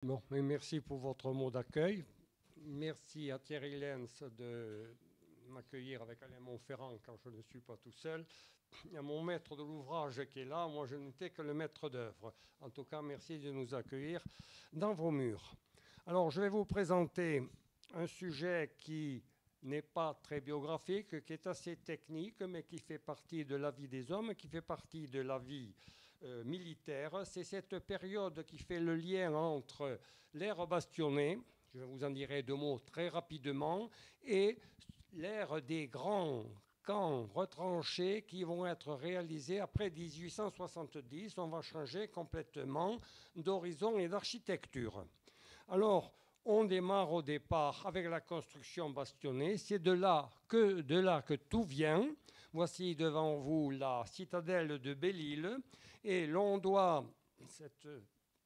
Bon, mais merci pour votre mot d'accueil. Merci à Thierry Lenz de m'accueillir avec Alain Montferrand quand je ne suis pas tout seul. Il y a mon maître de l'ouvrage qui est là, moi je n'étais que le maître d'œuvre. En tout cas, merci de nous accueillir dans vos murs. Alors, je vais vous présenter un sujet qui n'est pas très biographique, qui est assez technique, mais qui fait partie de la vie des hommes, qui fait partie de la vie militaire. C'est cette période qui fait le lien entre l'ère bastonnée, je vous en dirai deux mots très rapidement, et l'ère des grands camps retranchés qui vont être réalisés après 1870. On va changer complètement d'horizon et d'architecture. Alors, on démarre au départ avec la construction bastonnée. C'est de là que tout vient. Voici devant vous la citadelle de Belle-Île. Et l'on doit,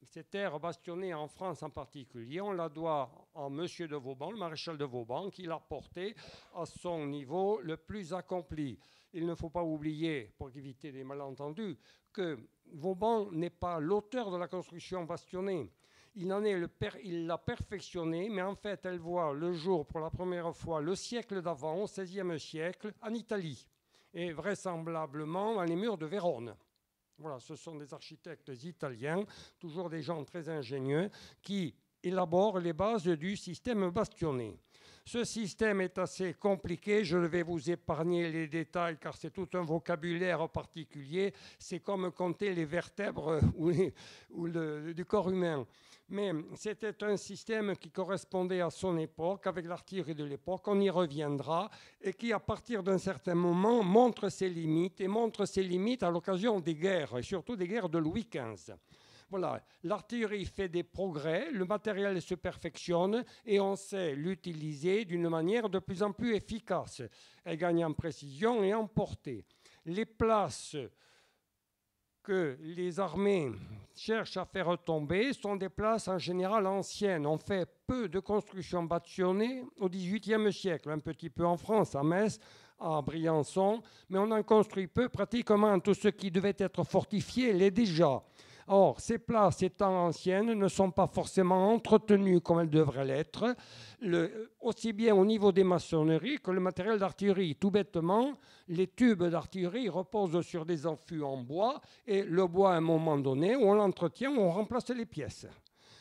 cette ère bastonnée en France en particulier, on la doit à Monsieur de Vauban, le maréchal de Vauban, qui l'a porté à son niveau le plus accompli. Il ne faut pas oublier, pour éviter des malentendus, que Vauban n'est pas l'auteur de la construction bastonnée. Il l'a perfectionnée, mais en fait, elle voit le jour pour la première fois le siècle d'avant, au XVIe siècle, en Italie, et vraisemblablement dans les murs de Vérone. Voilà, ce sont des architectes italiens, toujours des gens très ingénieux, qui élaborent les bases du système bastionné. Ce système est assez compliqué, je vais vous épargner les détails car c'est tout un vocabulaire particulier, c'est comme compter les vertèbres du corps humain. Mais c'était un système qui correspondait à son époque, avec l'artillerie de l'époque, on y reviendra, et qui à partir d'un certain moment montre ses limites, et montre ses limites à l'occasion des guerres, et surtout des guerres de Louis XV. Voilà, l'artillerie fait des progrès, le matériel se perfectionne et on sait l'utiliser d'une manière de plus en plus efficace. Elle gagne en précision et en portée. Les places que les armées cherchent à faire tomber sont des places en général anciennes. On fait peu de constructions bâtonnées au XVIIIe siècle, un petit peu en France, à Metz, à Briançon, mais on en construit peu, pratiquement tout ce qui devait être fortifié l'est déjà. Or, ces places étant anciennes ne sont pas forcément entretenues comme elles devraient l'être, aussi bien au niveau des maçonneries que le matériel d'artillerie. Tout bêtement, les tubes d'artillerie reposent sur des affûts en bois et le bois, à un moment donné, on l'entretient, on remplace les pièces.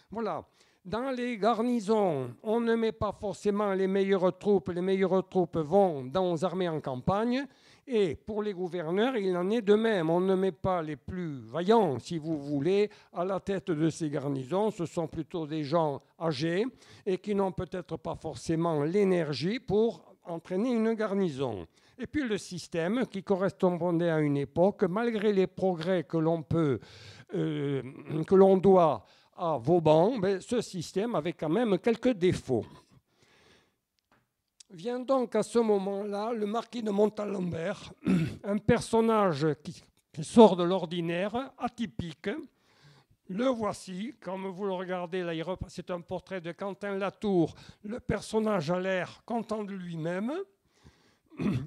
Voilà. Dans les garnisons, on ne met pas forcément les meilleures troupes. Les meilleures troupes vont dans les armées en campagne. Et pour les gouverneurs, il en est de même. On ne met pas les plus vaillants, si vous voulez, à la tête de ces garnisons. Ce sont plutôt des gens âgés et qui n'ont peut-être pas forcément l'énergie pour entraîner une garnison. Et puis le système qui correspondait à une époque, malgré les progrès que l'on doit à Vauban, mais ce système avait quand même quelques défauts. Vient donc à ce moment-là le marquis de Montalembert, un personnage qui sort de l'ordinaire, atypique. Le voici, comme vous le regardez, là, c'est un portrait de Quentin Latour. Le personnage a l'air content de lui-même.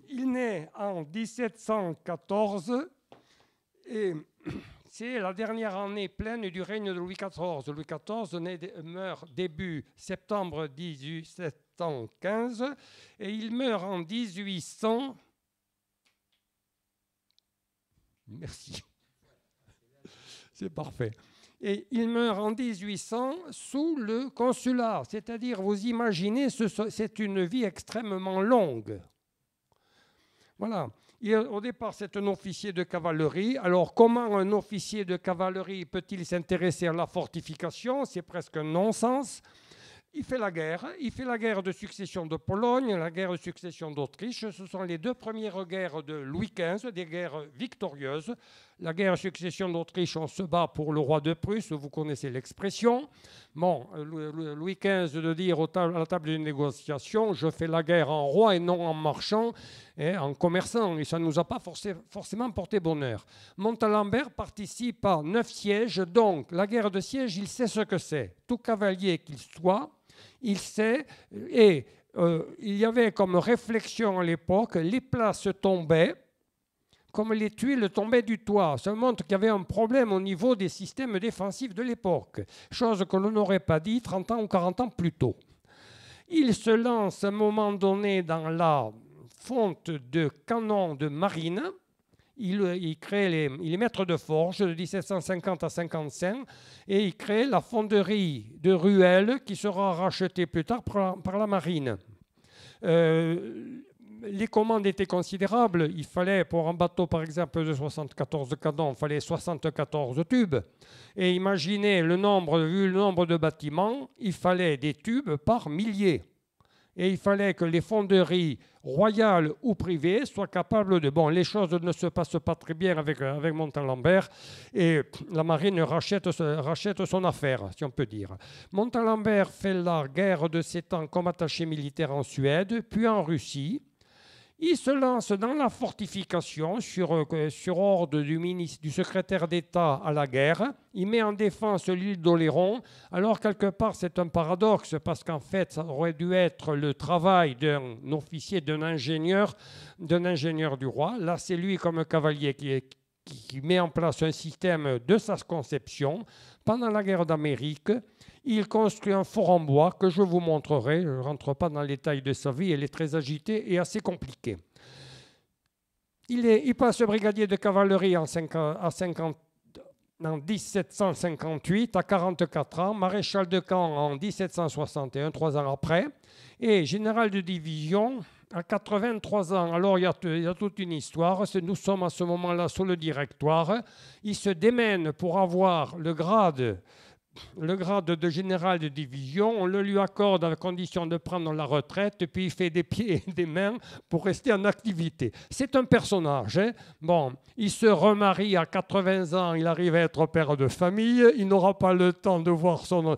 Il naît en 1714 et c'est la dernière année pleine du règne de Louis XIV. Louis XIV meurt début septembre 1715 et il meurt en 1800. Merci. C'est parfait. Et il meurt en 1800 sous le consulat. C'est-à-dire, vous imaginez, c'est une vie extrêmement longue. Voilà. Au départ, c'est un officier de cavalerie. Alors, comment un officier de cavalerie peut-il s'intéresser à la fortification? C'est presque un non-sens. Il fait la guerre de succession de Pologne, la guerre de succession d'Autriche. Ce sont les deux premières guerres de Louis XV, des guerres victorieuses. La guerre de succession d'Autriche, on se bat pour le roi de Prusse, vous connaissez l'expression. Bon, Louis XV de dire à la table de négociation, je fais la guerre en roi et non en marchand, et en commerçant, et ça ne nous a pas forcément porté bonheur. Montalembert participe à 9 sièges, donc la guerre de siège, il sait ce que c'est. Tout cavalier qu'il soit, il sait, il y avait comme réflexion à l'époque, les places tombaient, comme les tuiles tombaient du toit. Ça montre qu'il y avait un problème au niveau des systèmes défensifs de l'époque, chose que l'on n'aurait pas dit 30 ans ou 40 ans plus tôt. Il se lance à un moment donné dans la fonte de canons de marine. Il est maître de forge de 1750 à 55 et il crée la fonderie de Ruelle qui sera rachetée plus tard par la marine. Les commandes étaient considérables. Il fallait, pour un bateau par exemple de 74 canons, il fallait 74 tubes. Et imaginez vu le nombre de bâtiments, il fallait des tubes par milliers. Et il fallait que les fonderies royales ou privées soient capables de... Bon, les choses ne se passent pas très bien avec Montalembert et la marine rachète son affaire, si on peut dire. Montalembert fait la guerre de 7 ans comme attaché militaire en Suède, puis en Russie. Il se lance dans la fortification sur ordre du secrétaire d'État à la guerre. Il met en défense l'île d'Oléron. Alors, quelque part, c'est un paradoxe parce qu'en fait, ça aurait dû être le travail d'un officier, d'un ingénieur du roi. Là, c'est lui, comme cavalier, qui met en place un système de sa conception. Pendant la guerre d'Amérique, il construit un fort en bois que je vous montrerai. Je ne rentre pas dans les détails de sa vie, elle est très agitée et assez compliquée. Il passe brigadier de cavalerie en 1758, à 44 ans, maréchal de camp en 1761, 3 ans après, et général de division à 83 ans. Alors il y a toute une histoire. Nous sommes à ce moment-là sous le Directoire. Il se démène pour avoir le grade de général de division. On le lui accorde à la condition de prendre la retraite, et puis il fait des pieds et des mains pour rester en activité. C'est un personnage. Hein. Bon, il se remarie à 80 ans, il arrive à être père de famille, il n'aura pas le temps de voir son...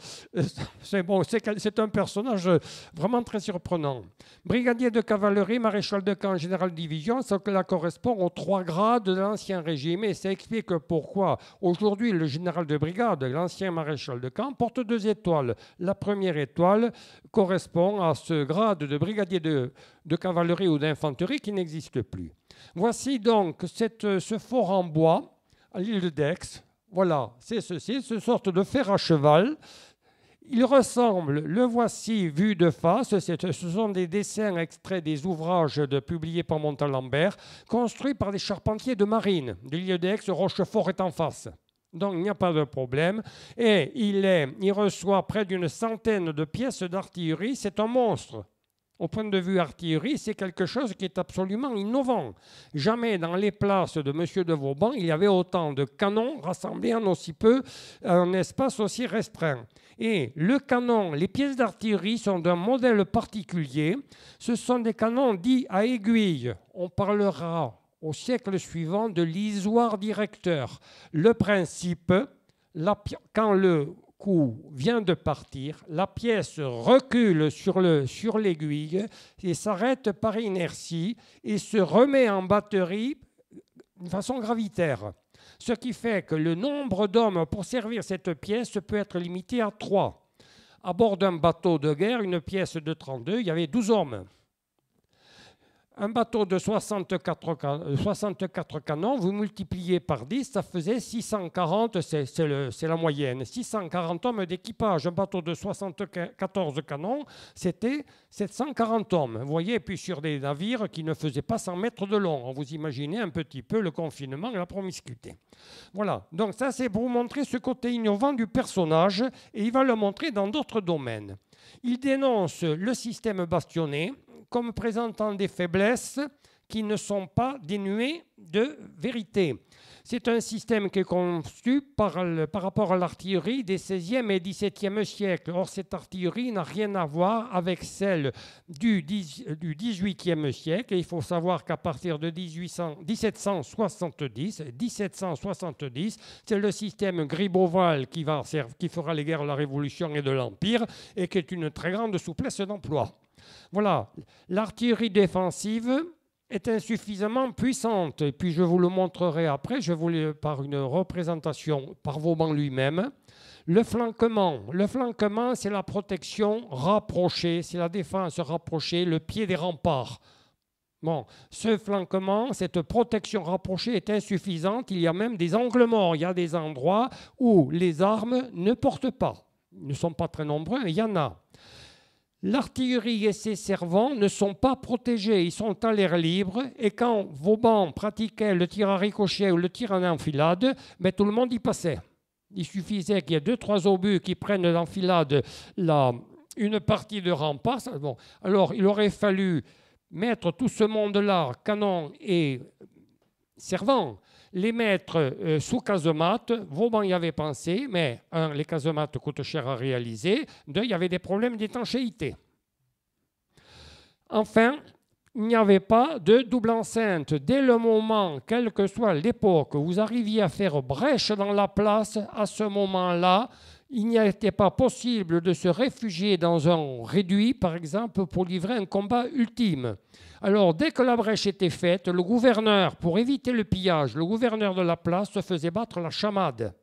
C'est un personnage vraiment très surprenant. Brigadier de cavalerie, maréchal de camp, général de division, cela correspond aux 3 grades de l'Ancien Régime, et ça explique pourquoi aujourd'hui le général de brigade, l'ancien maréchal de camp, porte 2 étoiles. La première étoile correspond à ce grade de brigadier de cavalerie ou d'infanterie qui n'existe plus. Voici donc ce fort en bois à l'île d'Aix. Voilà, c'est ceci, ce sorte de fer à cheval. Il ressemble, le voici vu de face, ce sont des dessins extraits des ouvrages publiés par Montalembert, construits par des charpentiers de marine. De l'île d'Aix, Rochefort est en face. Donc il n'y a pas de problème. Et il reçoit près d'une centaine de pièces d'artillerie. C'est un monstre. Au point de vue artillerie, c'est quelque chose qui est absolument innovant. Jamais dans les places de M. de Vauban, il y avait autant de canons rassemblés en aussi peu, un espace aussi restreint. Et le canon, les pièces d'artillerie sont d'un modèle particulier. Ce sont des canons dits à aiguille. On parlera au siècle suivant de l'isoire directeur. Le principe, quand le coup vient de partir, la pièce recule sur l'aiguille et s'arrête par inertie et se remet en batterie de façon gravitaire. Ce qui fait que le nombre d'hommes pour servir cette pièce peut être limité à 3. À bord d'un bateau de guerre, une pièce de 32, il y avait 12 hommes. Un bateau de 64 canons, vous multipliez par 10, ça faisait 640, c'est la moyenne. 640 hommes d'équipage. Un bateau de 74 canons, c'était 740 hommes. Vous voyez, puis sur des navires qui ne faisaient pas 100 mètres de long. Vous imaginez un petit peu le confinement et la promiscuité. Voilà, donc ça c'est pour vous montrer ce côté innovant du personnage, et il va le montrer dans d'autres domaines. Il dénonce le système bastionné comme présentant des faiblesses qui ne sont pas dénuées de vérité. C'est un système qui est conçu par rapport à l'artillerie des XVIe et XVIIe siècles. Or, cette artillerie n'a rien à voir avec celle du XVIIIe siècle. Et il faut savoir qu'à partir de 1770, c'est le système Gribeauval qui fera les guerres de la Révolution et de l'Empire et qui est une très grande souplesse d'emploi. Voilà, l'artillerie défensive est insuffisamment puissante. Et puis je vous le montrerai après, par une représentation par Vauban lui-même. Le flanquement, c'est la protection rapprochée, c'est la défense rapprochée, le pied des remparts. Bon, ce flanquement, cette protection rapprochée est insuffisante. Il y a même des angles morts. Il y a des endroits où les armes ne portent pas. Ils ne sont pas très nombreux, mais il y en a. L'artillerie et ses servants ne sont pas protégés, ils sont à l'air libre et quand Vauban pratiquait le tir à ricochet ou le tir en enfilade, mais tout le monde y passait. Il suffisait qu'il y ait 2-3 obus qui prennent l'enfilade une partie de rempart. Bon. Alors il aurait fallu mettre tout ce monde-là, canon et servants, les mettre sous casemate. Vauban y avait pensé, mais un, les casemates coûtent cher à réaliser. Deux, il y avait des problèmes d'étanchéité. Enfin, il n'y avait pas de double enceinte. Dès le moment, quelle que soit l'époque, vous arriviez à faire brèche dans la place, à ce moment-là, il n'était pas possible de se réfugier dans un réduit, par exemple, pour livrer un combat ultime. Alors, dès que la brèche était faite, le gouverneur, pour éviter le pillage, le gouverneur de la place se faisait battre la chamade.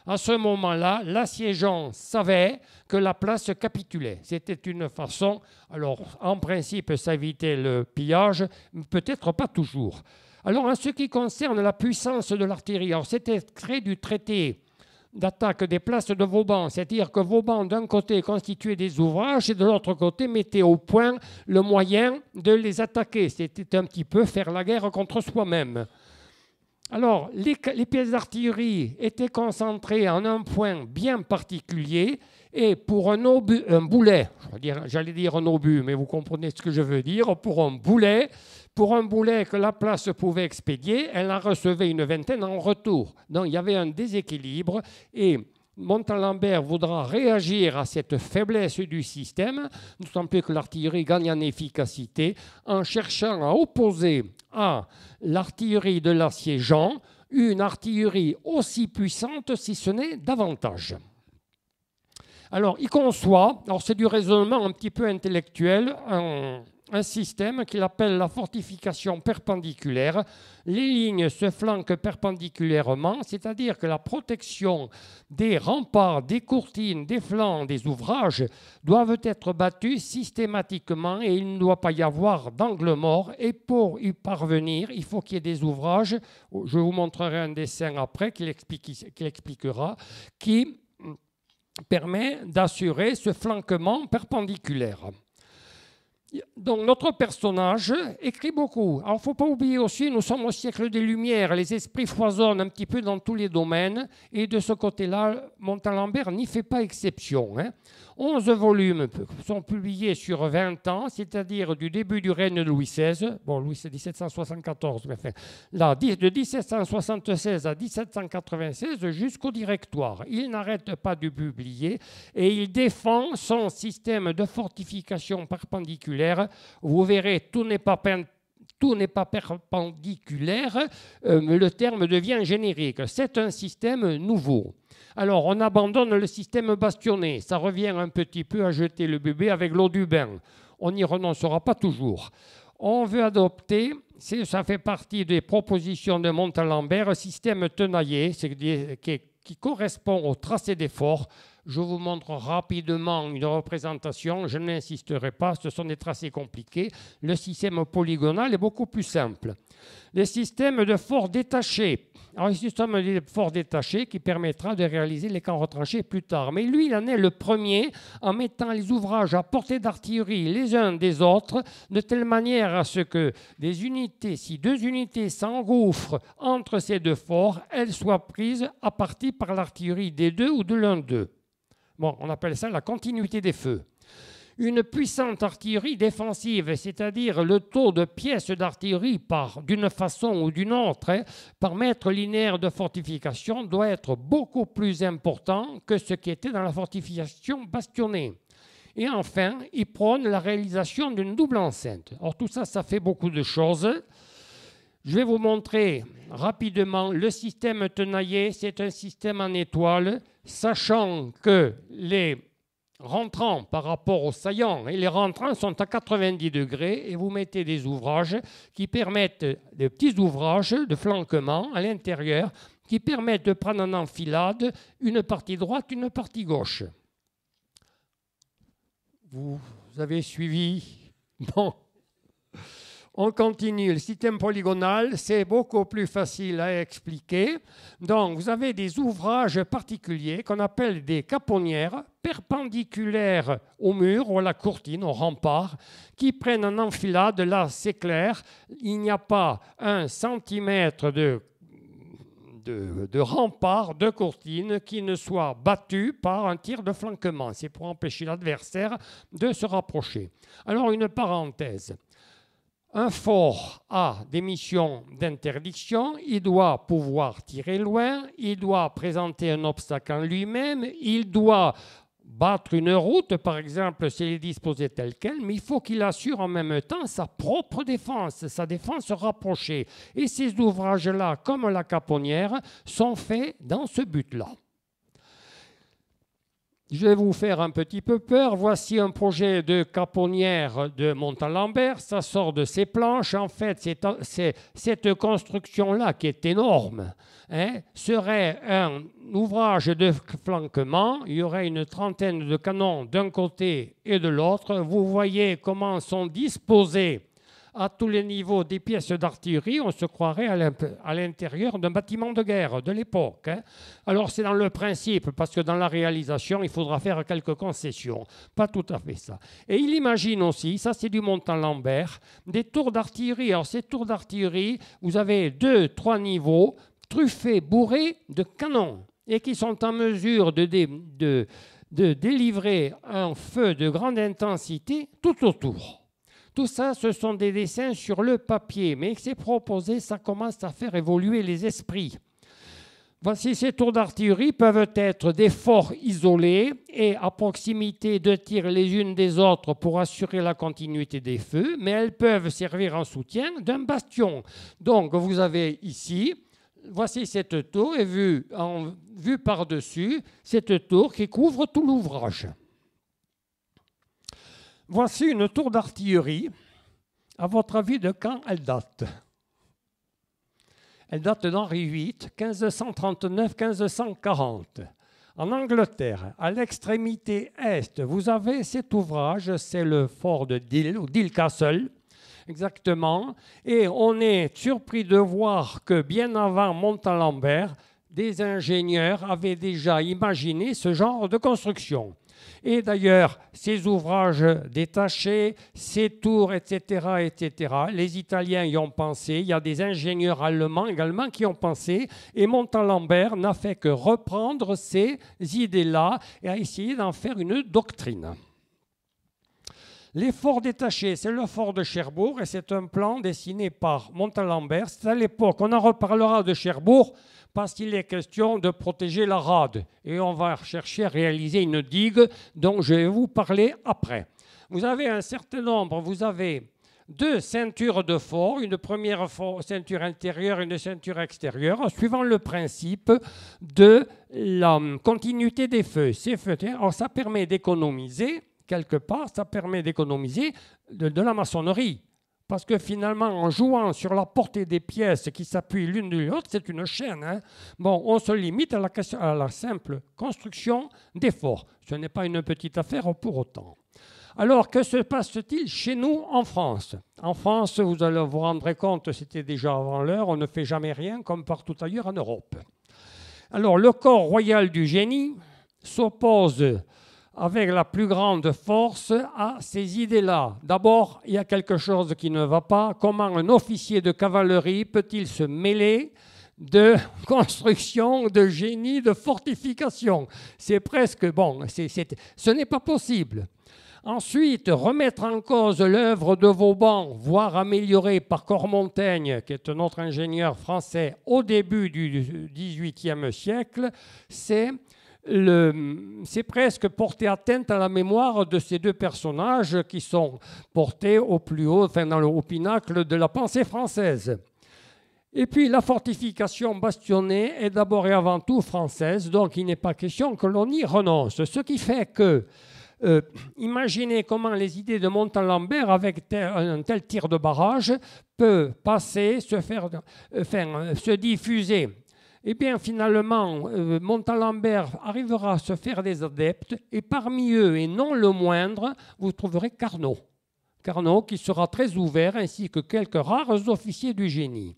À ce moment-là, l'assiégeant savait que la place capitulait. C'était une façon, alors en principe, ça évitait le pillage, peut-être pas toujours. Alors, en ce qui concerne la puissance de l'artillerie, c'était extrait du traité d'attaque des places de Vauban, c'est-à-dire que Vauban d'un côté constituait des ouvrages et de l'autre côté mettait au point le moyen de les attaquer. C'était un petit peu faire la guerre contre soi-même. Alors, les pièces d'artillerie étaient concentrées en un point bien particulier et pour un boulet, j'allais dire un obus, mais vous comprenez ce que je veux dire, pour un boulet que la place pouvait expédier, elle en recevait une vingtaine en retour. Donc il y avait un déséquilibre et Montalembert voudra réagir à cette faiblesse du système, d'autant plus que l'artillerie gagne en efficacité, en cherchant à opposer à l'artillerie de l'assiégeant une artillerie aussi puissante, si ce n'est davantage. Alors, il conçoit, alors c'est du raisonnement un petit peu intellectuel, un système qu'il appelle la fortification perpendiculaire. Les lignes se flanquent perpendiculairement, c'est-à-dire que la protection des remparts, des courtines, des flancs, des ouvrages doivent être battues systématiquement et il ne doit pas y avoir d'angle mort. Et pour y parvenir, il faut qu'il y ait des ouvrages, je vous montrerai un dessin après qui expliquera, qui permet d'assurer ce flanquement perpendiculaire. Donc notre personnage écrit beaucoup. Alors il ne faut pas oublier aussi, nous sommes au siècle des Lumières, les esprits foisonnent un petit peu dans tous les domaines et de ce côté-là, Montalembert n'y fait pas exception. 11 volumes sont publiés sur 20 ans, c'est-à-dire du début du règne de Louis XVI, bon Louis c'est 1774, mais enfin, là, de 1776 à 1796 jusqu'au Directoire. Il n'arrête pas de publier et il défend son système de fortification perpendiculaire. Vous verrez, tout n'est pas perpendiculaire, le terme devient générique. C'est un système nouveau. Alors, on abandonne le système bastionné. Ça revient un petit peu à jeter le bébé avec l'eau du bain. On n'y renoncera pas toujours. On veut adopter, ça fait partie des propositions de Montalembert, un système tenaillé qui correspond au tracé des forts. Je vous montre rapidement une représentation, je n'insisterai pas, ce sont des tracés compliqués. Le système polygonal est beaucoup plus simple. Les systèmes de forts détachés. Alors, le système de forts détachés qui permettra de réaliser les camps retranchés plus tard. Mais lui, il en est le premier en mettant les ouvrages à portée d'artillerie les uns des autres, de telle manière à ce que si deux unités s'engouffrent entre ces deux forts, elles soient prises à partie par l'artillerie des deux ou de l'un d'eux. Bon, on appelle ça la continuité des feux. Une puissante artillerie défensive, c'est-à-dire le taux de pièces d'artillerie d'une façon ou d'une autre, par mètre linéaire de fortification, doit être beaucoup plus important que ce qui était dans la fortification bastionnée. Et enfin, il prône la réalisation d'une double enceinte. Or, tout ça, ça fait beaucoup de choses. Je vais vous montrer rapidement le système tenaillé. C'est un système en étoile, sachant que les rentrants par rapport aux saillants, et les rentrants sont à 90 degrés, et vous mettez des ouvrages qui permettent, des petits ouvrages de flanquement à l'intérieur, qui permettent de prendre en enfilade une partie droite, une partie gauche. Vous avez suivi? Bon. On continue. Le système polygonal, c'est beaucoup plus facile à expliquer. Donc, vous avez des ouvrages particuliers qu'on appelle des caponnières perpendiculaires au mur ou à la courtine, au rempart, qui prennent en enfilade. Là, c'est clair, il n'y a pas 1 centimètre de rempart, de courtine, qui ne soit battu par un tir de flanquement. C'est pour empêcher l'adversaire de se rapprocher. Alors, une parenthèse. Un fort a des missions d'interdiction, il doit pouvoir tirer loin, il doit présenter un obstacle en lui-même, il doit battre une route, par exemple, s'il est disposé tel quel, mais il faut qu'il assure en même temps sa propre défense, sa défense rapprochée. Et ces ouvrages-là, comme la caponnière, sont faits dans ce but-là. Je vais vous faire un petit peu peur. Voici un projet de caponnière de Montalembert. Ça sort de ces planches. En fait, c'est cette construction-là qui est énorme, serait un ouvrage de flanquement. Il y aurait une trentaine de canons d'un côté et de l'autre. Vous voyez comment sont disposés à tous les niveaux des pièces d'artillerie. On se croirait à l'intérieur d'un bâtiment de guerre de l'époque. Alors c'est dans le principe, parce que dans la réalisation, il faudra faire quelques concessions. Pas tout à fait ça. Et il imagine aussi, ça c'est du Montalembert, des tours d'artillerie. Alors ces tours d'artillerie, vous avez 2-3 niveaux, truffés, bourrés de canons, et qui sont en mesure de délivrer un feu de grande intensité tout autour. Tout ça, ce sont des dessins sur le papier, mais c'est proposé, ça commence à faire évoluer les esprits. Voici ces tours d'artillerie peuvent être des forts isolés et à proximité de tirs les unes des autres pour assurer la continuité des feux, mais elles peuvent servir en soutien d'un bastion. Donc vous avez ici, voici cette tour et vue par-dessus, cette tour qui couvre tout l'ouvrage. Voici une tour d'artillerie. À votre avis, de quand elle date? Elle date d'Henri VIII, 1539-1540. En Angleterre, à l'extrémité est, vous avez cet ouvrage, c'est le fort de Deal, ou Deal Castle, exactement. Et on est surpris de voir que bien avant Montalembert, des ingénieurs avaient déjà imaginé ce genre de construction. Et d'ailleurs, ces ouvrages détachés, ces tours, etc., les Italiens y ont pensé, il y a des ingénieurs allemands également qui ont pensé, et Montalembert n'a fait que reprendre ces idées-là et a essayé d'en faire une doctrine. Les forts détachés, c'est le fort de Cherbourg, et c'est un plan dessiné par Montalembert. C'est à l'époque, on en reparlera de Cherbourg, parce qu'il est question de protéger la rade. Et on va chercher à réaliser une digue dont je vais vous parler après. Vous avez un certain nombre, vous avez 2 ceintures de fort, une première ceinture intérieure et une ceinture extérieure, suivant le principe de la continuité des feux. Ces feux, alors ça permet d'économiser, quelque part, ça permet d'économiser de la maçonnerie. Parce que finalement, en jouant sur la portée des pièces qui s'appuient l'une de l'autre, c'est une chaîne. Bon, on se limite à la simple construction des forts. Ce n'est pas une petite affaire pour autant. Alors, que se passe-t-il chez nous en France? En France, vous allez vous rendre compte, c'était déjà avant l'heure, on ne fait jamais rien comme partout ailleurs en Europe. Alors, le corps royal du génie s'oppose avec la plus grande force à ces idées-là. D'abord, il y a quelque chose qui ne va pas. Comment un officier de cavalerie peut-il se mêler de construction, de génie, de fortification? C'est presque, bon, ce n'est pas possible. Ensuite, remettre en cause l'œuvre de Vauban, voire améliorée par Cormontaigne, qui est un autre ingénieur français au début du XVIIIe siècle, c'est presque porter atteinte à la mémoire de ces 2 personnages qui sont portés au plus haut, enfin au pinacle de la pensée française. Et puis la fortification bastonnée est d'abord et avant tout française, donc il n'est pas question que l'on y renonce. Ce qui fait que, imaginez comment les idées de Montalembert avec un tel tir de barrage peut passer, se diffuser. Eh bien, finalement, Montalembert arrivera à se faire des adeptes, et parmi eux, et non le moindre, vous trouverez Carnot. Carnot, qui sera très ouvert, ainsi que quelques rares officiers du génie.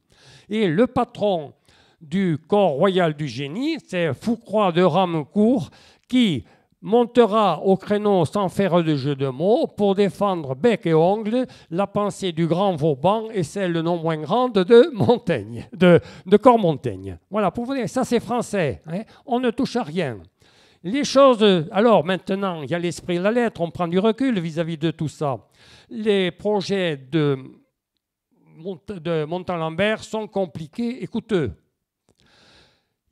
Et le patron du corps royal du génie, c'est Foucroy de Ramecourt, qui montera au créneau sans faire de jeu de mots pour défendre bec et ongle la pensée du grand Vauban et celle non moins grande de Montaigne, de Cormontaigne. Voilà, pour vous dire, ça c'est français, hein, on ne touche à rien. Les choses, alors maintenant, il y a l'esprit et la lettre, on prend du recul vis-à-vis de tout ça. Les projets de Montalembert sont compliqués et coûteux.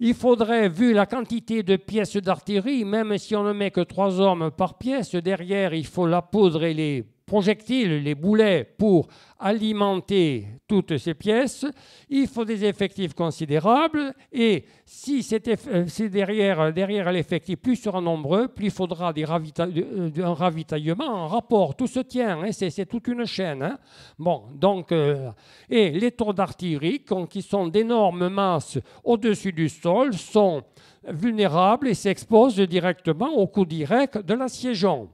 Il faudrait, vu la quantité de pièces d'artillerie, même si on ne met que 3 hommes par pièce, derrière il faut la poudre et les projectiles, les boulets pour alimenter toutes ces pièces. Il faut des effectifs considérables et si c'est derrière l'effectif, plus sera nombreux, plus il faudra un ravitaillement en rapport. Tout se tient, hein, c'est toute une chaîne. Hein. Bon, donc, et les tours d'artillerie, qui sont d'énormes masses au-dessus du sol, sont vulnérables et s'exposent directement au coup direct de l'assiégeant.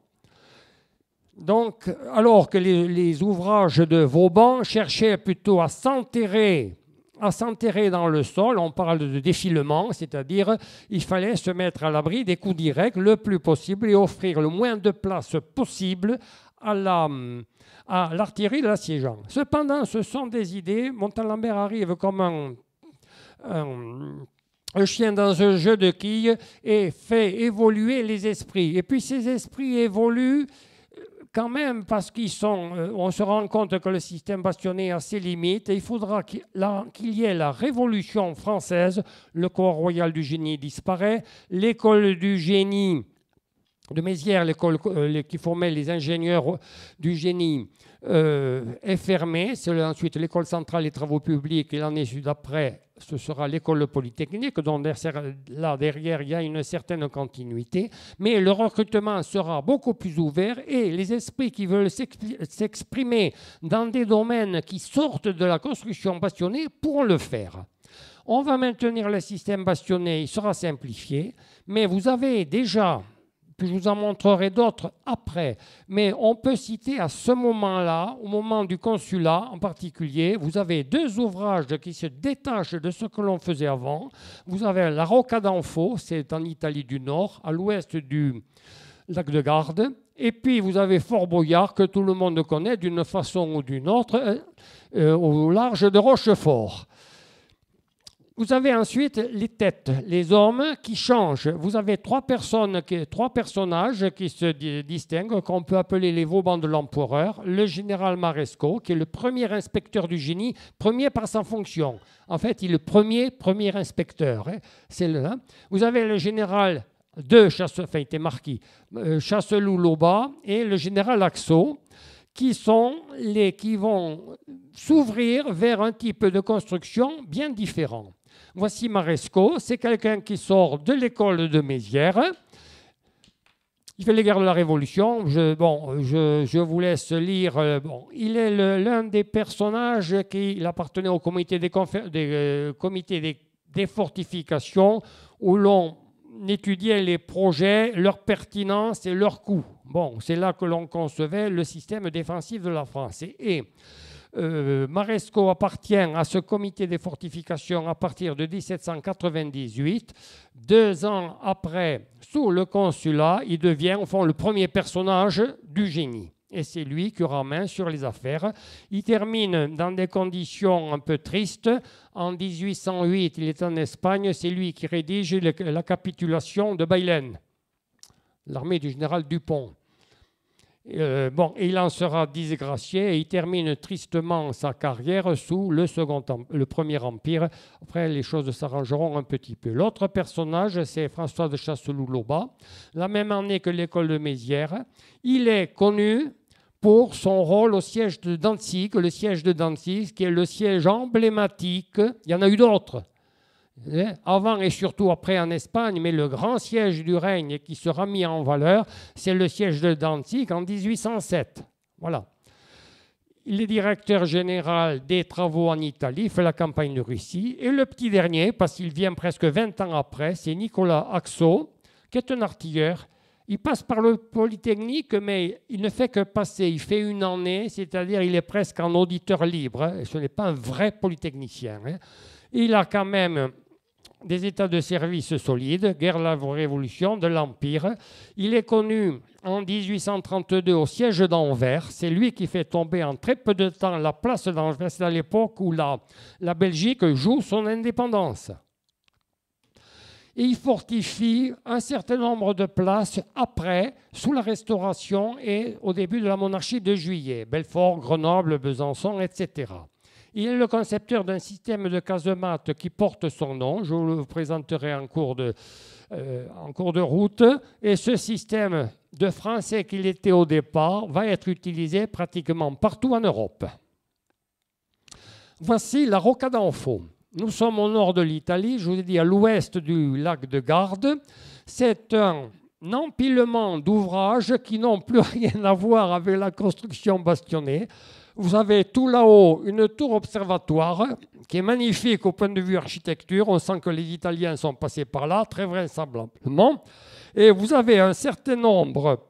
Donc, alors que les ouvrages de Vauban cherchaient plutôt à s'enterrer dans le sol, on parle de défilement, c'est-à-dire il fallait se mettre à l'abri des coups directs le plus possible et offrir le moins de place possible à l'artillerie de l'assiégeant. Cependant, ce sont des idées. Montalembert arrive comme un chien dans un jeu de quilles et fait évoluer les esprits. Et puis ces esprits évoluent quand même, parce on se rend compte que le système bastionné a ses limites et il faudra qu'il y ait la Révolution française, le corps royal du génie disparaît, l'école du génie de Mézières, l'école qui formait les ingénieurs du génie, est fermée. C'est ensuite l'école centrale des travaux publics et l'année d'après, ce sera l'école polytechnique, donc là derrière il y a une certaine continuité, mais le recrutement sera beaucoup plus ouvert et les esprits qui veulent s'exprimer dans des domaines qui sortent de la construction bastonnée pourront le faire. On va maintenir le système bastionné, il sera simplifié, mais vous avez déjà, puis je vous en montrerai d'autres après, mais on peut citer à ce moment-là, au moment du consulat en particulier, vous avez 2 ouvrages qui se détachent de ce que l'on faisait avant. Vous avez la Rocca d'Anfo, c'est en Italie du Nord, à l'ouest du lac de Garde, et puis vous avez Fort Boyard, que tout le monde connaît d'une façon ou d'une autre, au large de Rochefort. Vous avez ensuite les têtes, les hommes qui changent. Vous avez 3 personnages qui se distinguent, qu'on peut appeler les Vauban de l'Empereur. Le général Marescot, qui est le premier inspecteur du génie, premier par sa fonction. En fait, il est le premier inspecteur. Hein. C'est là. Vous avez le général il était marquis, Chasseloup-Laubat et le général Axot, qui vont s'ouvrir vers un type de construction bien différent. Voici Marescot, c'est quelqu'un qui sort de l'école de Mézières. Il fait les guerres de la Révolution. Je vous laisse lire. Il est l'un des personnages qui appartenait au comité des fortifications où l'on étudiait les projets, leur pertinence et leur coût. Bon, c'est là que l'on concevait le système défensif de la France. Marescot appartient à ce comité des fortifications à partir de 1798. 2 ans après, sous le consulat, il devient au fond le premier personnage du génie. Et c'est lui qui aura main sur les affaires. Il termine dans des conditions un peu tristes. En 1808, il est en Espagne. C'est lui qui rédige la capitulation de Bailén, l'armée du général Dupont. Il en sera disgracié et il termine tristement sa carrière sous le Premier Empire. Après, les choses s'arrangeront un petit peu. L'autre personnage, c'est François de Chasseloup-Laubat. La même année que l'école de Mézières, il est connu pour son rôle au siège de Danzig, le siège de Danzig, qui est le siège emblématique. Il y en a eu d'autres, avant et surtout après en Espagne, mais le grand siège du règne qui sera mis en valeur, c'est le siège de Danzig en 1807. Voilà. Il est directeur général des travaux en Italie, fait la campagne de Russie. Et le petit dernier, parce qu'il vient presque 20 ans après, c'est Nicolas Axot, qui est un artilleur Il passe par le Polytechnique, mais il ne fait que passer. Il fait une année, c'est-à-dire il est presque en auditeur libre. Hein. Ce n'est pas un vrai polytechnicien. Hein. Il a quand même des états de service solides, guerre de la Révolution, de l'Empire. Il est connu en 1832 au siège d'Anvers. C'est lui qui fait tomber en très peu de temps la place d'Anvers. C'est à l'époque où la Belgique joue son indépendance. Et il fortifie un certain nombre de places après, sous la Restauration et au début de la monarchie de Juillet. Belfort, Grenoble, Besançon, etc. Il est le concepteur d'un système de casemates qui porte son nom. Je vous le présenterai en cours de route. Et ce système de français qu'il était au départ va être utilisé pratiquement partout en Europe. Voici la Rocca d'Anfo. Nous sommes au nord de l'Italie, je vous ai dit à l'ouest du lac de Garde. C'est un empilement d'ouvrages qui n'ont plus rien à voir avec la construction bastonnée. Vous avez tout là-haut une tour observatoire qui est magnifique au point de vue architecture. On sent que les Italiens sont passés par là, très vraisemblablement. Et vous avez un certain nombre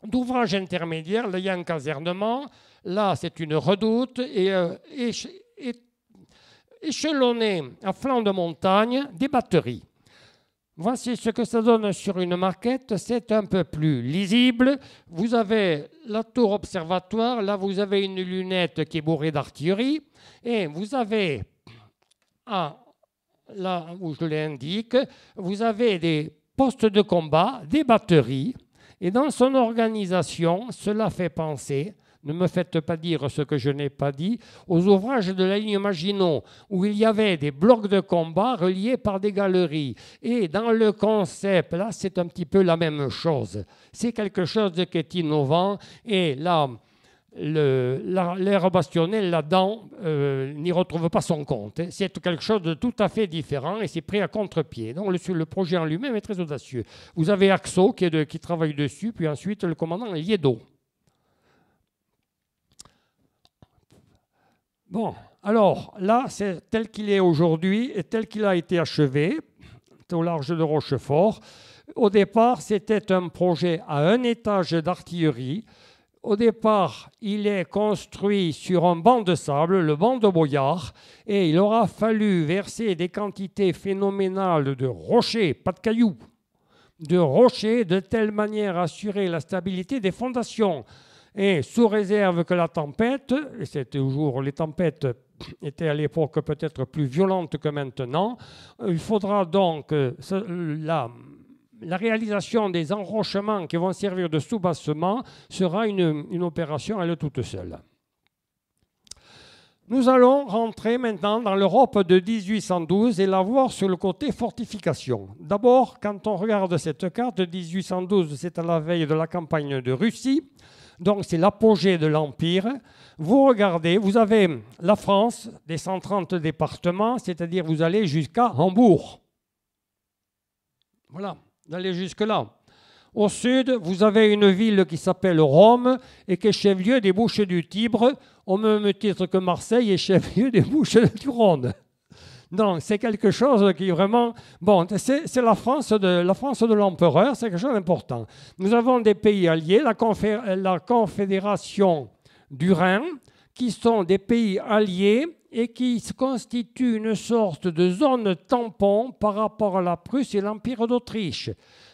d'ouvrages intermédiaires. Là, il y a un casernement. Là, c'est une redoute. Et échelonnés à flanc de montagne, des batteries. Voici ce que ça donne sur une maquette. C'est un peu plus lisible. Vous avez la tour observatoire. Là, vous avez une lunette qui est bourrée d'artillerie. Et vous avez, là où je l'indique, vous avez des postes de combat, des batteries. Et dans son organisation, cela fait penser, ne me faites pas dire ce que je n'ai pas dit, aux ouvrages de la ligne Maginot, où il y avait des blocs de combat reliés par des galeries. Et dans le concept, là, c'est un petit peu la même chose. C'est quelque chose qui est innovant. Et là, l'aire bastonnée, là-dedans, n'y retrouve pas son compte. C'est quelque chose de tout à fait différent et c'est pris à contre-pied. Donc, le projet en lui-même est très audacieux. Vous avez Axo qui travaille dessus, puis ensuite le commandant Liedo. Bon, alors là, c'est tel qu'il est aujourd'hui et tel qu'il a été achevé, au large de Rochefort. Au départ, c'était un projet à un étage d'artillerie. Au départ, il est construit sur un banc de sable, le banc de Boyard, et il aura fallu verser des quantités phénoménales de rochers, pas de cailloux, de rochers, de telle manière à assurer la stabilité des fondations. Et sous réserve que la tempête, et c'était toujours, les tempêtes étaient à l'époque peut-être plus violentes que maintenant, il faudra donc la réalisation des enrochements qui vont servir de soubassement sera une opération à elle toute seule. Nous allons rentrer maintenant dans l'Europe de 1812 et la voir sur le côté fortification. D'abord, quand on regarde cette carte de 1812, c'est à la veille de la campagne de Russie. Donc, c'est l'apogée de l'Empire. Vous regardez, vous avez la France, des 130 départements, c'est-à-dire vous allez jusqu'à Hambourg. Voilà, vous allez jusque-là. Au sud, vous avez une ville qui s'appelle Rome et qui est chef-lieu des Bouches du Tibre, au même titre que Marseille est chef-lieu des Bouches du Rhône. Donc, c'est quelque chose qui vraiment... Bon, c'est la France de l'empereur, c'est quelque chose d'important. Nous avons des pays alliés, la Confédération du Rhin, qui sont des pays alliés et qui constituent une sorte de zone tampon par rapport à la Prusse et l'Empire d'Autriche.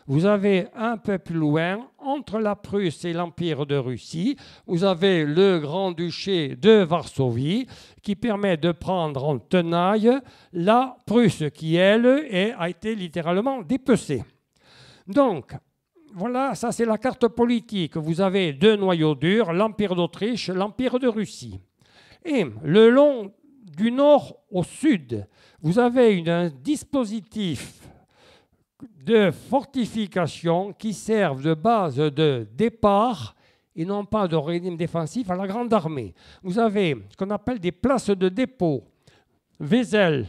Vous avez un peu plus loin, entre la Prusse et l'Empire de Russie, vous avez le Grand-Duché de Varsovie qui permet de prendre en tenaille la Prusse qui, elle, a été littéralement dépecée. Donc, voilà, ça c'est la carte politique. Vous avez deux noyaux durs, l'Empire d'Autriche, l'Empire de Russie. Et le long du nord au sud, vous avez un dispositif de fortifications qui servent de base de départ et non pas de régime défensif à la grande armée. Vous avez ce qu'on appelle des places de dépôt. Wesel,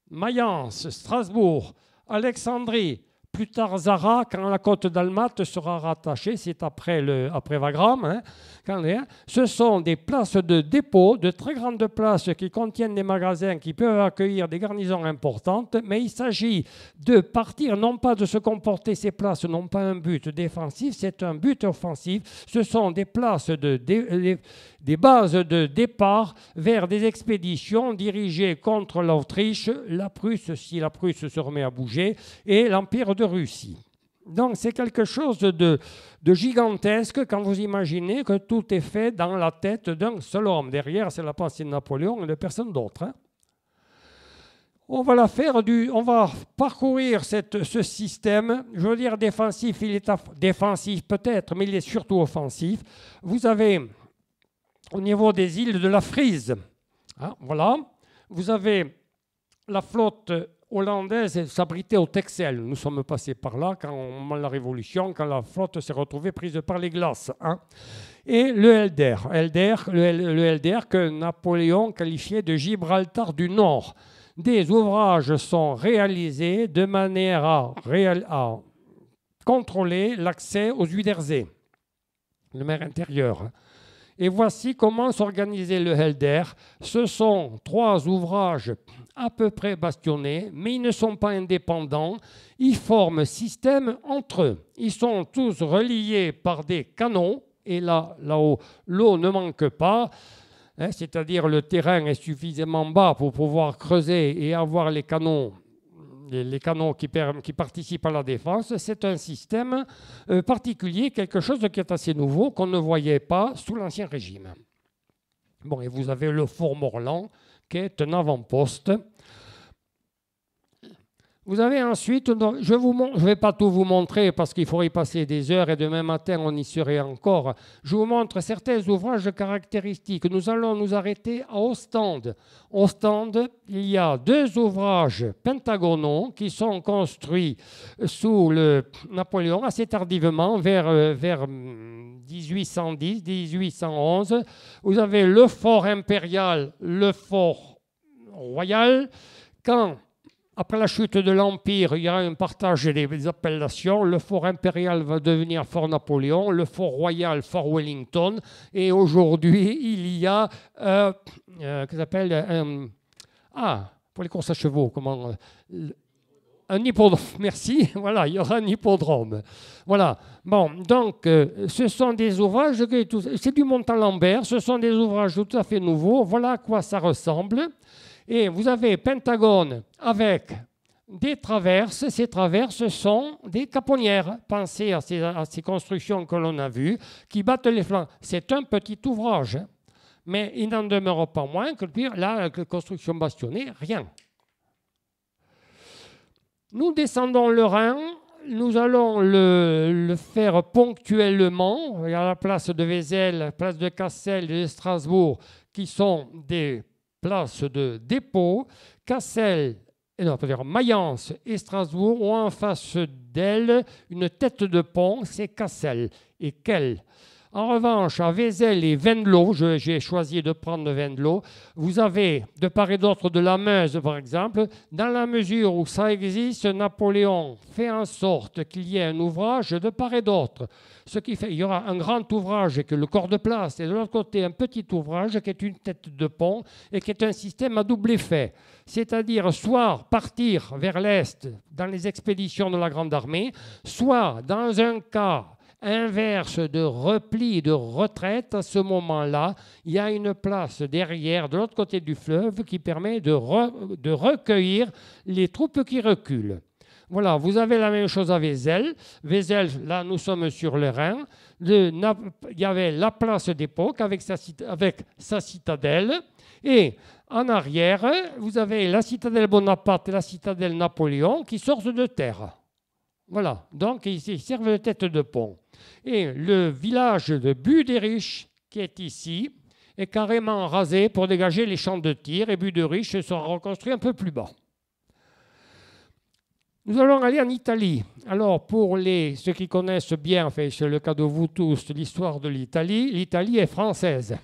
Mayence, Strasbourg, Alexandrie, plus tard Zara, quand la côte d'Almat sera rattachée, c'est après Wagram, hein, ce sont des places de dépôt, de très grandes places qui contiennent des magasins qui peuvent accueillir des garnisons importantes, mais il s'agit de partir, non pas de se comporter, ces places n'ont pas un but défensif, c'est un but offensif. Ce sont des places, des bases de départ vers des expéditions dirigées contre l'Autriche, la Prusse, si la Prusse se remet à bouger, et l'Empire de Russie. Donc c'est quelque chose de gigantesque quand vous imaginez que tout est fait dans la tête d'un seul homme. Derrière, c'est la pensée de Napoléon et de personne d'autre. Hein. On va parcourir ce système. Je veux dire défensif, il est défensif peut-être, mais il est surtout offensif. Vous avez au niveau des îles de la Frise, hein, voilà, vous avez la flotte hollandaise s'abritait au Texel. Nous sommes passés par là quand la Révolution, quand la flotte s'est retrouvée prise par les glaces. Hein. Et le Helder, le Helder que Napoléon qualifiait de Gibraltar du Nord. Des ouvrages sont réalisés de manière à contrôler l'accès aux Zuiderzee, le mer intérieur. Et voici comment s'organisait le Helder. Ce sont 3 ouvrages à peu près bastionnés, mais ils ne sont pas indépendants. Ils forment système entre eux. Ils sont tous reliés par des canons. Et là-haut, l'eau ne manque pas. Hein, c'est-à-dire le terrain est suffisamment bas pour pouvoir creuser et avoir les canons qui participent à la défense. C'est un système particulier, quelque chose qui est assez nouveau, qu'on ne voyait pas sous l'Ancien Régime. Bon, et vous avez le Fort Morland, qui est un avant-poste. Vous avez ensuite, je ne vais pas tout vous montrer parce qu'il faudrait y passer des heures et demain matin on y serait encore. Je vous montre certains ouvrages caractéristiques. Nous allons nous arrêter à Ostende. Ostende, il y a 2 ouvrages pentagonaux qui sont construits sous le Napoléon assez tardivement, vers 1810, 1811. Vous avez le fort impérial, le fort royal. Après la chute de l'Empire, il y aura un partage des appellations. Le fort impérial va devenir fort Napoléon, le fort royal, fort Wellington. Et aujourd'hui, il y a pour les courses à chevaux, un hippodrome, merci. Voilà, il y aura un hippodrome. Voilà. Bon, donc, ce sont des ouvrages, c'est du Montalembert, ce sont des ouvrages tout à fait nouveaux. Voilà à quoi ça ressemble. Et vous avez Pentagone avec des traverses. Ces traverses sont des caponnières. Pensez à ces constructions que l'on a vues qui battent les flancs. C'est un petit ouvrage, mais il n'en demeure pas moins que la construction bastonnée, rien. Nous descendons le Rhin. Nous allons le faire ponctuellement. Il y a la place de Wesel, place de Cassel et de Strasbourg qui sont des places de dépôt. Mayence et Strasbourg ont en face d'elle une tête de pont, c'est Cassel et Quelle. En revanche, à Wesel et Venlo, j'ai choisi de prendre Venlo, vous avez de part et d'autre de la Meuse, par exemple. Dans la mesure où ça existe, Napoléon fait en sorte qu'il y ait un ouvrage de part et d'autre. Ce qui fait qu'il y aura un grand ouvrage qui est le corps de place, et de l'autre côté, un petit ouvrage qui est une tête de pont et qui est un système à double effet. C'est-à-dire soit partir vers l'Est dans les expéditions de la Grande Armée, soit dans un cas inverse de repli, de retraite, à ce moment-là, il y a une place derrière, de l'autre côté du fleuve, qui permet de recueillir les troupes qui reculent. Voilà, vous avez la même chose à Wesel. Wesel, là, nous sommes sur le Rhin. Il y avait la place d'époque avec sa citadelle. Et en arrière, vous avez la citadelle Bonaparte et la citadelle Napoléon qui sortent de terre. Voilà, donc ils servent de tête de pont. Et le village de Buderich, qui est ici, est carrément rasé pour dégager les champs de tir, et Buderich sera reconstruit un peu plus bas. Nous allons aller en Italie. Alors, pour ceux qui connaissent bien, enfin, c'est le cas de vous tous, l'histoire de l'Italie, l'Italie est française.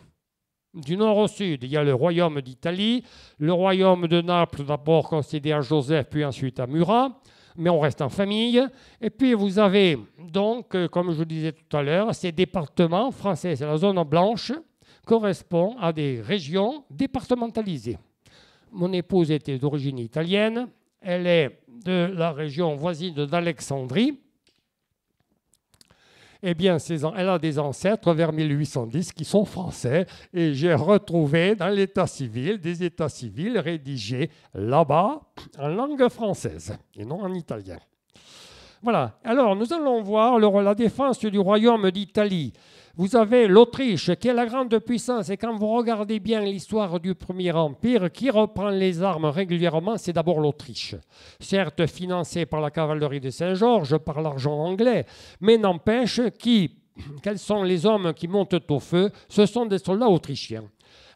Du nord au sud, il y a le royaume d'Italie, le royaume de Naples, d'abord concédé à Joseph, puis ensuite à Murat. mais on reste en famille. Et puis vous avez donc, comme je vous disais tout à l'heure, ces départements français, c'est la zone blanche, correspond à des régions départementalisées. Mon épouse était d'origine italienne, elle est de la région voisine d'Alexandrie. Eh bien, elle a des ancêtres vers 1810 qui sont français et j'ai retrouvé dans l'état civil des états civils rédigés là-bas en langue française et non en italien. Voilà. Alors, nous allons voir la défense du royaume d'Italie. Vous avez l'Autriche qui est la grande puissance et quand vous regardez bien l'histoire du Premier Empire, qui reprend les armes régulièrement, c'est d'abord l'Autriche. Certes financée par la cavalerie de Saint-Georges, par l'argent anglais, mais n'empêche quels sont les hommes qui montent au feu? Ce sont des soldats autrichiens.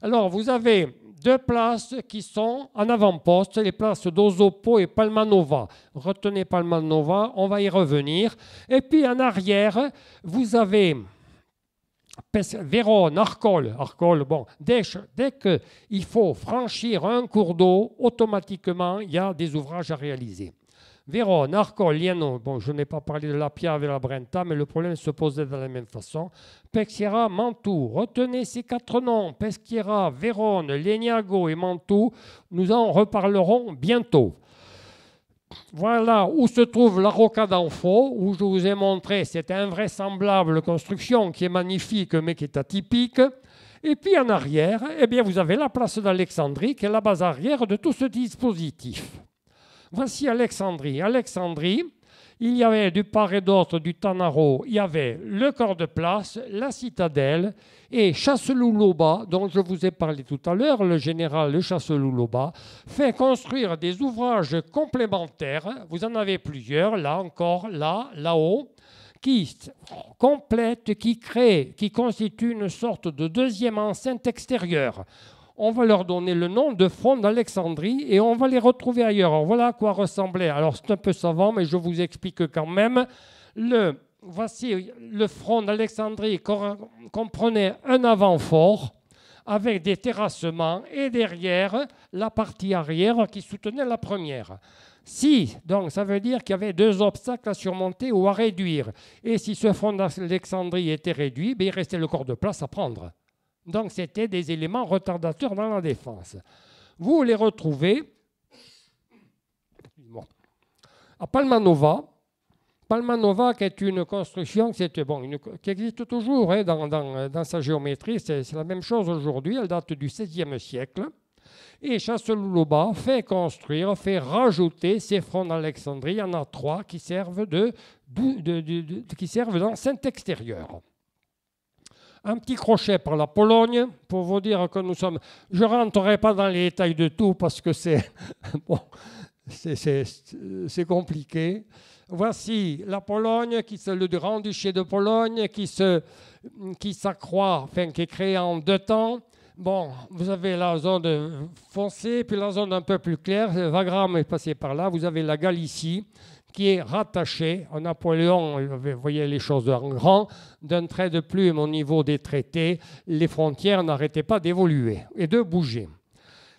Alors vous avez deux places qui sont en avant-poste, les places d'Osopo et Palmanova. Retenez Palmanova, on va y revenir. Et puis en arrière, vous avez Vérone, Arcole, bon, dès qu'il faut franchir un cours d'eau, automatiquement, il y a des ouvrages à réaliser. Vérone, Arcole, Lieno, bon, je n'ai pas parlé de la Piave et la Brenta, mais le problème se posait de la même façon. Peschiera, Mantoue, retenez ces quatre noms, Peschiera, Vérone, Legnago et Mantoue, nous en reparlerons bientôt. Voilà où se trouve la Rocca d'Anfo, où je vous ai montré cette invraisemblable construction qui est magnifique mais qui est atypique. Et puis en arrière, eh bien, vous avez la place d'Alexandrie qui est la base arrière de tout ce dispositif. Voici Alexandrie. Alexandrie, il y avait du part et d'autre du Tanaro, il y avait le corps de place, la citadelle et Chasseloup-Loba, dont je vous ai parlé tout à l'heure, le général de Chasseloup-Loba, fait construire des ouvrages complémentaires, vous en avez plusieurs, là encore, là-haut, qui complètent, qui constituent une sorte de deuxième enceinte extérieure. On va leur donner le nom de front d'Alexandrie et on va les retrouver ailleurs. Alors, voilà à quoi ressemblait. Alors c'est un peu savant, mais je vous explique quand même. Voici le front d'Alexandrie comprenait un avant-fort avec des terrassements et derrière la partie arrière qui soutenait la première. Donc ça veut dire qu'il y avait deux obstacles à surmonter ou à réduire. Et si ce front d'Alexandrie était réduit, il restait le corps de place à prendre. Donc, c'était des éléments retardateurs dans la défense. Vous les retrouvez à Palmanova. Palmanova, qui est une construction qui existe toujours dans sa géométrie. C'est la même chose aujourd'hui. Elle date du XVIe siècle. Et Chasseloup-Loba fait rajouter ces fronts d'Alexandrie. Il y en a trois qui servent d'enceinte extérieure. Un petit crochet par la Pologne, pour vous dire que nous sommes... Je ne rentrerai pas dans les détails de tout parce que c'est compliqué. Voici la Pologne, le Grand-Duché de Pologne, qui s'accroît, qui est créé en 2 temps. Bon, vous avez la zone foncée, puis la zone un peu plus claire. Wagram est passé par là. Vous avez la Galicie, qui est rattaché à Napoléon, vous voyez les choses en grand, d'un trait de plume au niveau des traités, les frontières n'arrêtaient pas d'évoluer et de bouger.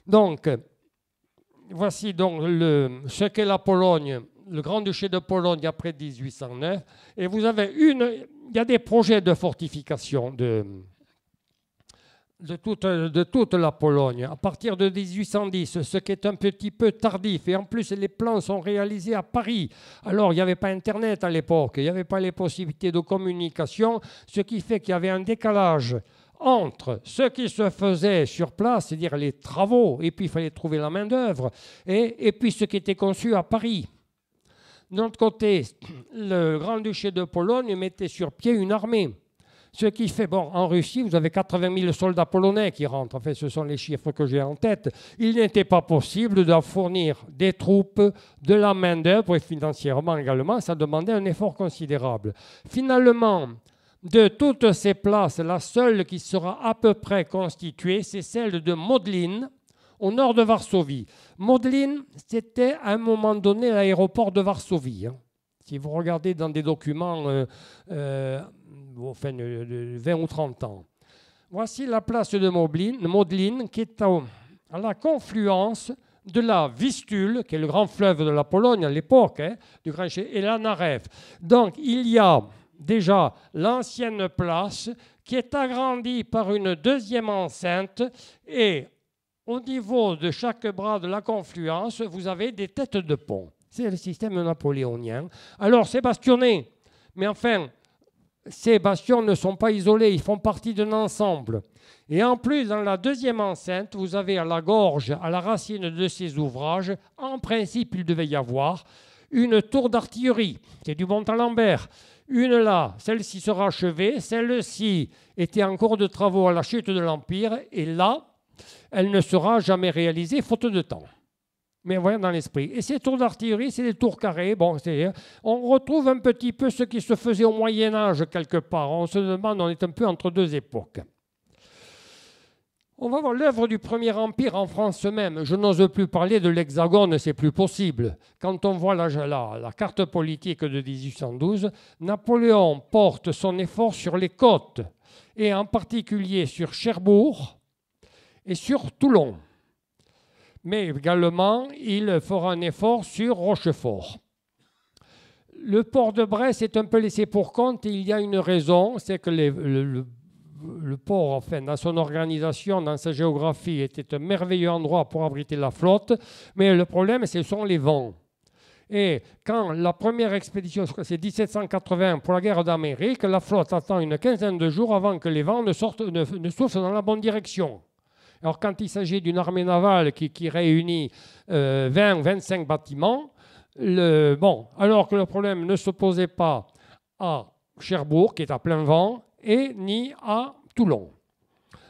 Donc, voici donc ce qu'est la Pologne, le Grand-Duché de Pologne après 1809, et vous avez il y a des projets de fortification de toute la Pologne, à partir de 1810, ce qui est un petit peu tardif. Et en plus, les plans sont réalisés à Paris. Alors, il n'y avait pas Internet à l'époque, il n'y avait pas les possibilités de communication, ce qui fait qu'il y avait un décalage entre ce qui se faisait sur place, c'est-à-dire les travaux, et puis il fallait trouver la main-d'œuvre, et puis ce qui était conçu à Paris. De l'autre côté, le Grand-Duché de Pologne mettait sur pied une armée. Ce qui fait, en Russie, vous avez 80 000 soldats polonais qui rentrent. En fait, ce sont les chiffres que j'ai en tête. Il n'était pas possible de fournir des troupes, de la main-d'œuvre et financièrement également. Ça demandait un effort considérable. Finalement, de toutes ces places, la seule qui sera à peu près constituée, c'est celle de Modlin, au nord de Varsovie. Modlin, c'était à un moment donné l'aéroport de Varsovie. Si vous regardez dans des documents de 20 ou 30 ans. Voici la place de Modlin qui est à la confluence de la Vistule, qui est le grand fleuve de la Pologne à l'époque, hein, et la Narew. Donc il y a déjà l'ancienne place qui est agrandie par une deuxième enceinte et au niveau de chaque bras de la confluence, vous avez des têtes de pont. C'est le système napoléonien. Alors c'est bastionné, mais enfin, ces bastions ne sont pas isolés, ils font partie d'un ensemble. Et en plus, dans la deuxième enceinte, vous avez à la gorge, à la racine de ces ouvrages, en principe, il devait y avoir une tour d'artillerie, qui est du Montalembert. Une là, celle-ci sera achevée, celle-ci était en cours de travaux à la chute de l'Empire, et là, elle ne sera jamais réalisée, faute de temps. Mais voyons dans l'esprit. Et ces tours d'artillerie, c'est des tours carrées. Bon, on retrouve un petit peu ce qui se faisait au Moyen-Âge quelque part. On se demande, on est un peu entre deux époques. On va voir l'œuvre du Premier Empire en France même. Je n'ose plus parler de l'Hexagone, c'est plus possible. Quand on voit la carte politique de 1812, Napoléon porte son effort sur les côtes, et en particulier sur Cherbourg et sur Toulon. Mais également, il fera un effort sur Rochefort. Le port de Brest est un peu laissé pour compte et il y a une raison, c'est que le port, enfin, dans son organisation, dans sa géographie, était un merveilleux endroit pour abriter la flotte, mais le problème, ce sont les vents. Et quand la première expédition, c'est 1780 pour la guerre d'Amérique, la flotte attend une quinzaine de jours avant que les vents ne soufflent dans la bonne direction. Alors, quand il s'agit d'une armée navale qui réunit 20-25 bâtiments, alors que le problème ne se posait pas à Cherbourg, qui est à plein vent, et ni à Toulon.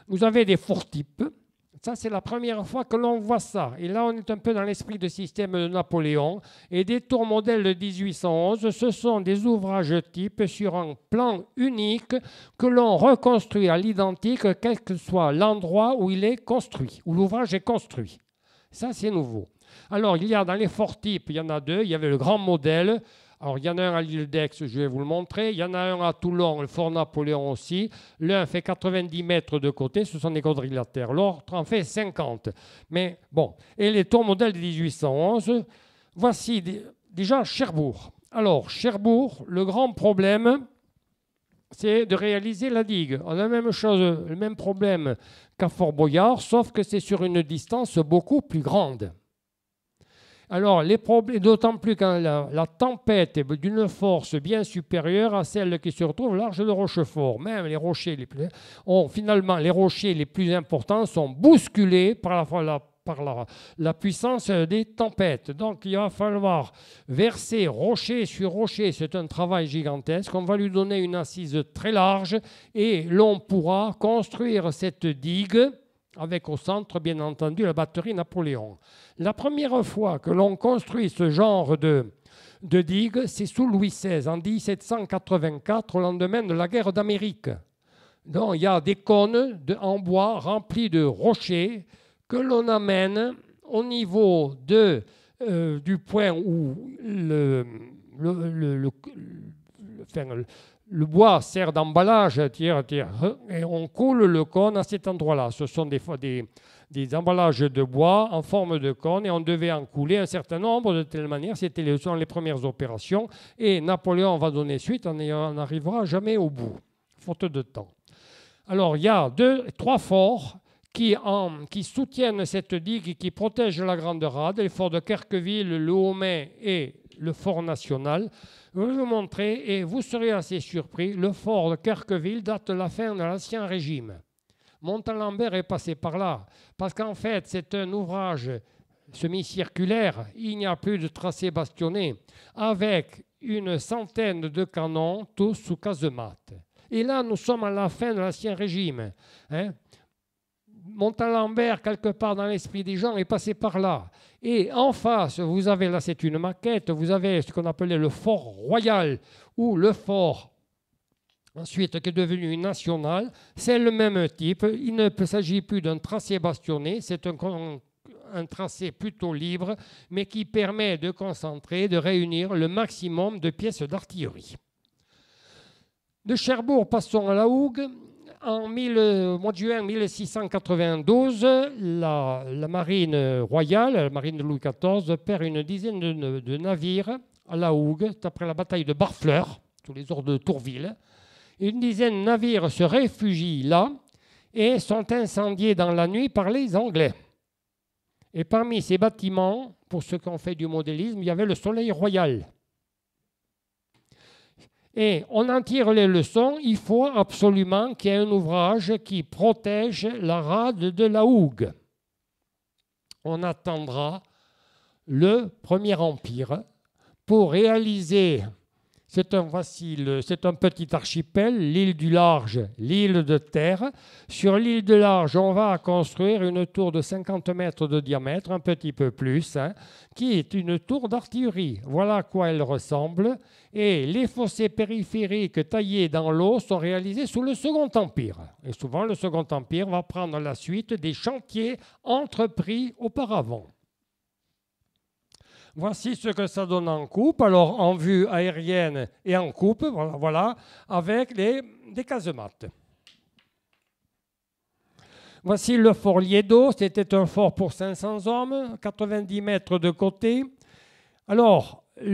Vous avez des fours-types. Ça, c'est la première fois que l'on voit ça. Et là, on est un peu dans l'esprit de système de Napoléon. Et des tours modèles de 1811, ce sont des ouvrages types sur un plan unique que l'on reconstruit à l'identique, quel que soit l'endroit où il est construit, où l'ouvrage est construit. Ça, c'est nouveau. Alors, il y a dans les forts types, il y en a deux. Il y avait le grand modèle. Alors, il y en a un à l'île d'Aix, je vais vous le montrer. Il y en a un à Toulon, le fort Napoléon aussi. L'un fait 90 mètres de côté, ce sont des quadrilatères. L'autre en fait 50. Mais bon, et les tours modèles de 1811, voici déjà Cherbourg. Alors, Cherbourg, le grand problème, c'est de réaliser la digue. On a la même chose, le même problème qu'à Fort-Boyard, sauf que c'est sur une distance beaucoup plus grande. Alors, les problèmes, d'autant plus quand la tempête est d'une force bien supérieure à celle qui se retrouve large de Rochefort. Même les rochers les rochers les plus importants sont bousculés par la puissance des tempêtes. Donc, il va falloir verser rocher sur rocher. C'est un travail gigantesque. On va lui donner une assise très large et l'on pourra construire cette digue avec au centre, bien entendu, la batterie Napoléon. La première fois que l'on construit ce genre de digue, c'est sous Louis XVI, en 1784, au lendemain de la guerre d'Amérique. Donc, il y a des cônes en bois remplis de rochers que l'on amène au niveau du point où le bois sert d'emballage, et on coule le cône à cet endroit-là. Ce sont des emballages de bois en forme de cône et on devait en couler un certain nombre de telle manière. C'était les premières opérations et Napoléon va donner suite, on n'arrivera jamais au bout, faute de temps. Alors il y a trois forts qui soutiennent cette digue et qui protègent la Grande Rade, les forts de Querqueville, le Haut-Main et le fort national. Je vais vous montrer et vous serez assez surpris. Le fort de Querqueville date de la fin de l'Ancien Régime. Montalembert est passé par là parce qu'en fait, c'est un ouvrage semi-circulaire. Il n'y a plus de tracé bastionné avec une centaine de canons, tous sous casemate. Et là, nous sommes à la fin de l'Ancien Régime. Montalembert, quelque part dans l'esprit des gens, est passé par là. Et en face, vous avez, là c'est une maquette, vous avez ce qu'on appelait le fort royal ou le fort ensuite qui est devenu national. C'est le même type. Il ne s'agit plus d'un tracé bastionné, c'est un tracé plutôt libre, mais qui permet de concentrer, de réunir le maximum de pièces d'artillerie. De Cherbourg, passons à la Hougue. Au mois de juin 1692, la marine royale, la marine de Louis XIV, perd une dizaine de navires à la Hougue, après la bataille de Barfleur, sous les ordres de Tourville. Une dizaine de navires se réfugient là et sont incendiés dans la nuit par les Anglais. Et parmi ces bâtiments, pour ceux qui ont fait du modélisme, il y avait le Soleil Royal. Et on en tire les leçons, il faut absolument qu'il y ait un ouvrage qui protège la rade de la Hougue. On attendra le Premier Empire pour réaliser, c'est un petit archipel, l'île du Large, l'île de Terre. Sur l'île de Large, on va construire une tour de 50 mètres de diamètre, un petit peu plus, qui est une tour d'artillerie. Voilà à quoi elle ressemble. Et les fossés périphériques taillés dans l'eau sont réalisés sous le Second Empire. Et souvent, le Second Empire va prendre la suite des chantiers entrepris auparavant. Voici ce que ça donne en coupe, alors en vue aérienne et en coupe, voilà, avec des casemates. Voici le fort Liedo, c'était un fort pour 500 hommes, 90 mètres de côté. Alors, vous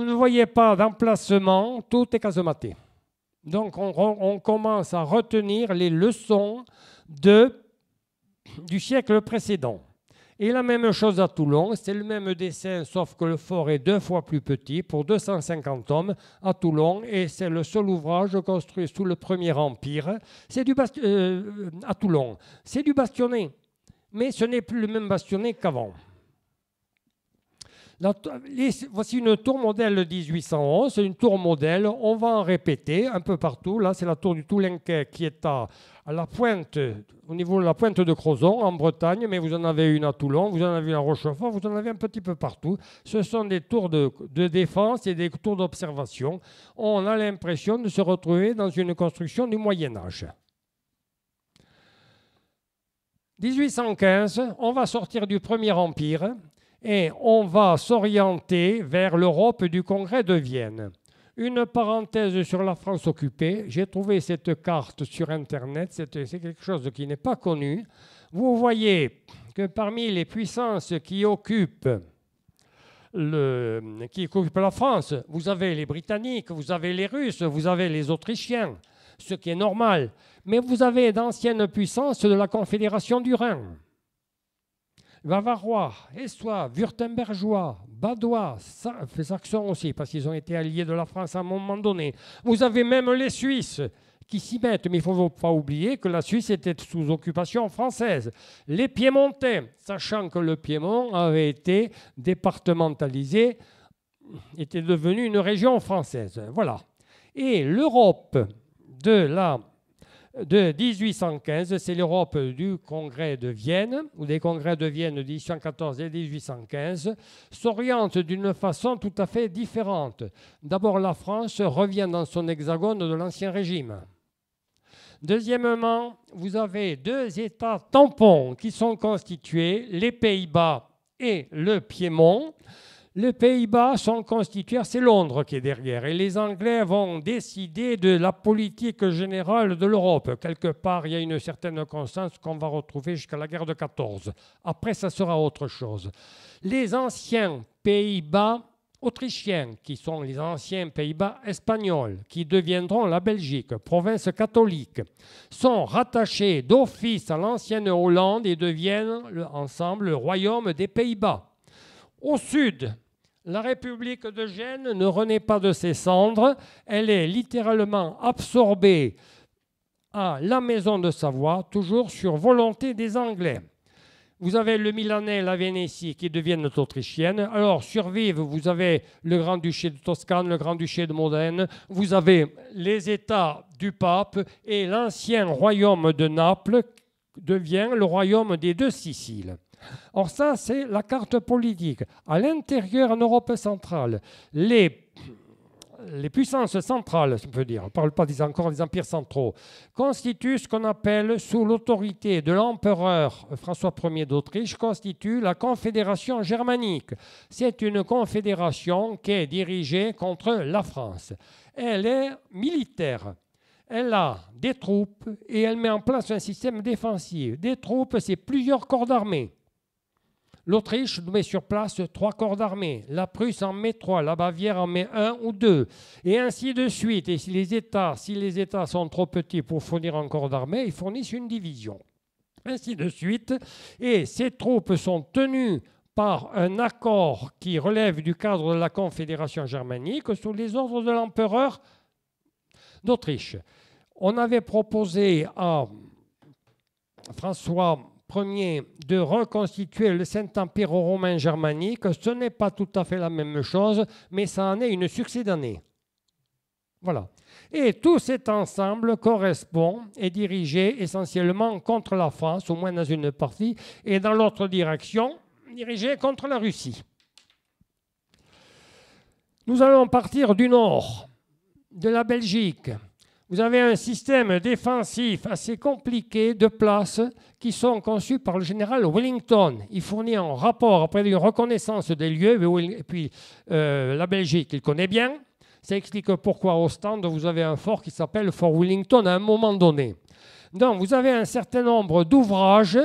ne voyez pas d'emplacement, tout est casematé. Donc, on commence à retenir les leçons du siècle précédent. Et la même chose à Toulon, c'est le même dessin, sauf que le fort est 2 fois plus petit, pour 250 hommes à Toulon, et c'est le seul ouvrage construit sous le Premier Empire. C'est à Toulon. C'est du bastionné, mais ce n'est plus le même bastionné qu'avant. Voici une tour modèle 1811, c'est une tour modèle, on va en répéter un peu partout. Là, c'est la tour du Toulenquet qui est à la pointe, au niveau de la pointe de Crozon, en Bretagne, mais vous en avez une à Toulon, vous en avez une à Rochefort, vous en avez un petit peu partout. Ce sont des tours de défense et des tours d'observation. On a l'impression de se retrouver dans une construction du Moyen-Âge. 1815, on va sortir du Premier Empire et on va s'orienter vers l'Europe du Congrès de Vienne. Une parenthèse sur la France occupée. J'ai trouvé cette carte sur Internet. C'est quelque chose qui n'est pas connu. Vous voyez que parmi les puissances qui occupent la France, vous avez les Britanniques, vous avez les Russes, vous avez les Autrichiens, ce qui est normal. Mais vous avez d'anciennes puissances de la Confédération du Rhin. Bavarois, Essois, Wurtembergeois, Badois, Saxons aussi, parce qu'ils ont été alliés de la France à un moment donné. Vous avez même les Suisses qui s'y mettent, mais il ne faut pas oublier que la Suisse était sous occupation française. Les Piémontais, sachant que le Piémont avait été départementalisé, était devenu une région française. Voilà. Et l'Europe de 1815, c'est l'Europe du Congrès de Vienne, ou des Congrès de Vienne de 1814 et 1815, s'oriente d'une façon tout à fait différente. D'abord, la France revient dans son hexagone de l'Ancien Régime. Deuxièmement, vous avez 2 États tampons qui sont constitués, les Pays-Bas et le Piémont. Les Pays-Bas sont constitués, c'est Londres qui est derrière, et les Anglais vont décider de la politique générale de l'Europe. Quelque part, il y a une certaine constance qu'on va retrouver jusqu'à la guerre de 14. Après, ça sera autre chose. Les anciens Pays-Bas autrichiens, qui sont les anciens Pays-Bas espagnols, qui deviendront la Belgique, province catholique, sont rattachés d'office à l'ancienne Hollande et deviennent ensemble le royaume des Pays-Bas. Au sud, la République de Gênes ne renaît pas de ses cendres, elle est littéralement absorbée à la Maison de Savoie, toujours sur volonté des Anglais. Vous avez le Milanais et la Vénétie qui deviennent autrichiennes. Alors survivent, vous avez le Grand-Duché de Toscane, le Grand-Duché de Modène, vous avez les États du pape et l'ancien royaume de Naples devient le royaume des 2 Siciles. Or ça, c'est la carte politique. À l'intérieur, en Europe centrale, les puissances centrales, on peut dire, on ne parle pas encore des empires centraux, constituent ce qu'on appelle, sous l'autorité de l'empereur François Ier d'Autriche, constitue la Confédération germanique. C'est une confédération qui est dirigée contre la France. Elle est militaire. elle a des troupes et elle met en place un système défensif. Des troupes, c'est plusieurs corps d'armée. L'Autriche met sur place 3 corps d'armée. La Prusse en met 3. La Bavière en met 1 ou 2. Et ainsi de suite. Et si les États sont trop petits pour fournir un corps d'armée, ils fournissent une division. Ainsi de suite. Et ces troupes sont tenues par un accord qui relève du cadre de la Confédération germanique sous les ordres de l'empereur d'Autriche. On avait proposé à François Ier de reconstituer le Saint-Empire romain germanique. Ce n'est pas tout à fait la même chose, mais ça en est une succédanée. Voilà. Et tout cet ensemble correspond et dirigé essentiellement contre la France, au moins dans une partie, et dans l'autre direction, dirigé contre la Russie. Nous allons partir du nord, de la Belgique. Vous avez un système défensif assez compliqué de places qui sont conçus par le général Wellington. Il fournit un rapport après une reconnaissance des lieux, et puis la Belgique, il connaît bien. Ça explique pourquoi au stand, vous avez un fort qui s'appelle Fort Wellington à un moment donné. Donc, vous avez un certain nombre d'ouvrages,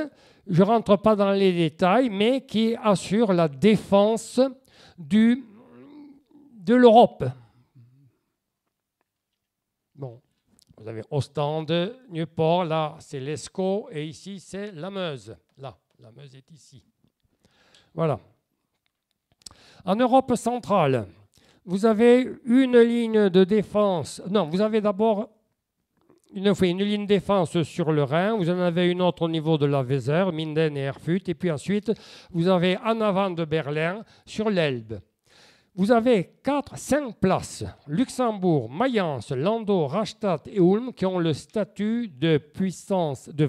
je ne rentre pas dans les détails, mais qui assurent la défense de l'Europe. Bon. Vous avez Ostende, Nieuport, là c'est l'Escaut et ici c'est la Meuse. Là, la Meuse est ici. Voilà. En Europe centrale, vous avez une ligne de défense. Non, vous avez d'abord une ligne de défense sur le Rhin. Vous en avez une autre au niveau de la Weser, Minden et Erfurt. Et puis ensuite, vous avez en avant de Berlin sur l'Elbe. Vous avez 5 places, Luxembourg, Mayence, Landau, Rastatt et Ulm, qui ont le statut de puissance, de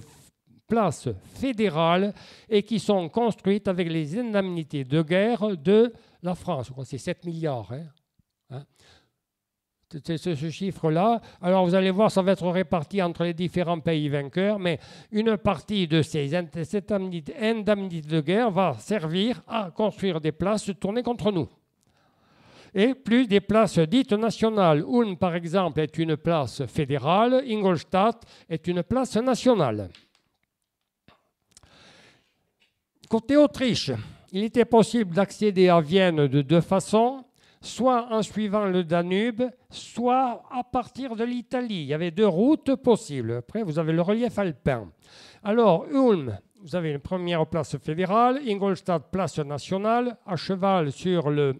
place fédérale et qui sont construites avec les indemnités de guerre de la France. Je crois que c'est 7 milliards. C'est ce chiffre-là. Alors vous allez voir, ça va être réparti entre les différents pays vainqueurs, mais une partie de cette indemnité de guerre va servir à construire des places tournées contre nous. Et plus des places dites nationales. Ulm, par exemple, est une place fédérale. Ingolstadt est une place nationale. Côté Autriche, il était possible d'accéder à Vienne de 2 façons, soit en suivant le Danube, soit à partir de l'Italie. Il y avait 2 routes possibles. Après, vous avez le relief alpin. Alors, Ulm, vous avez une première place fédérale. Ingolstadt, place nationale, à cheval sur le...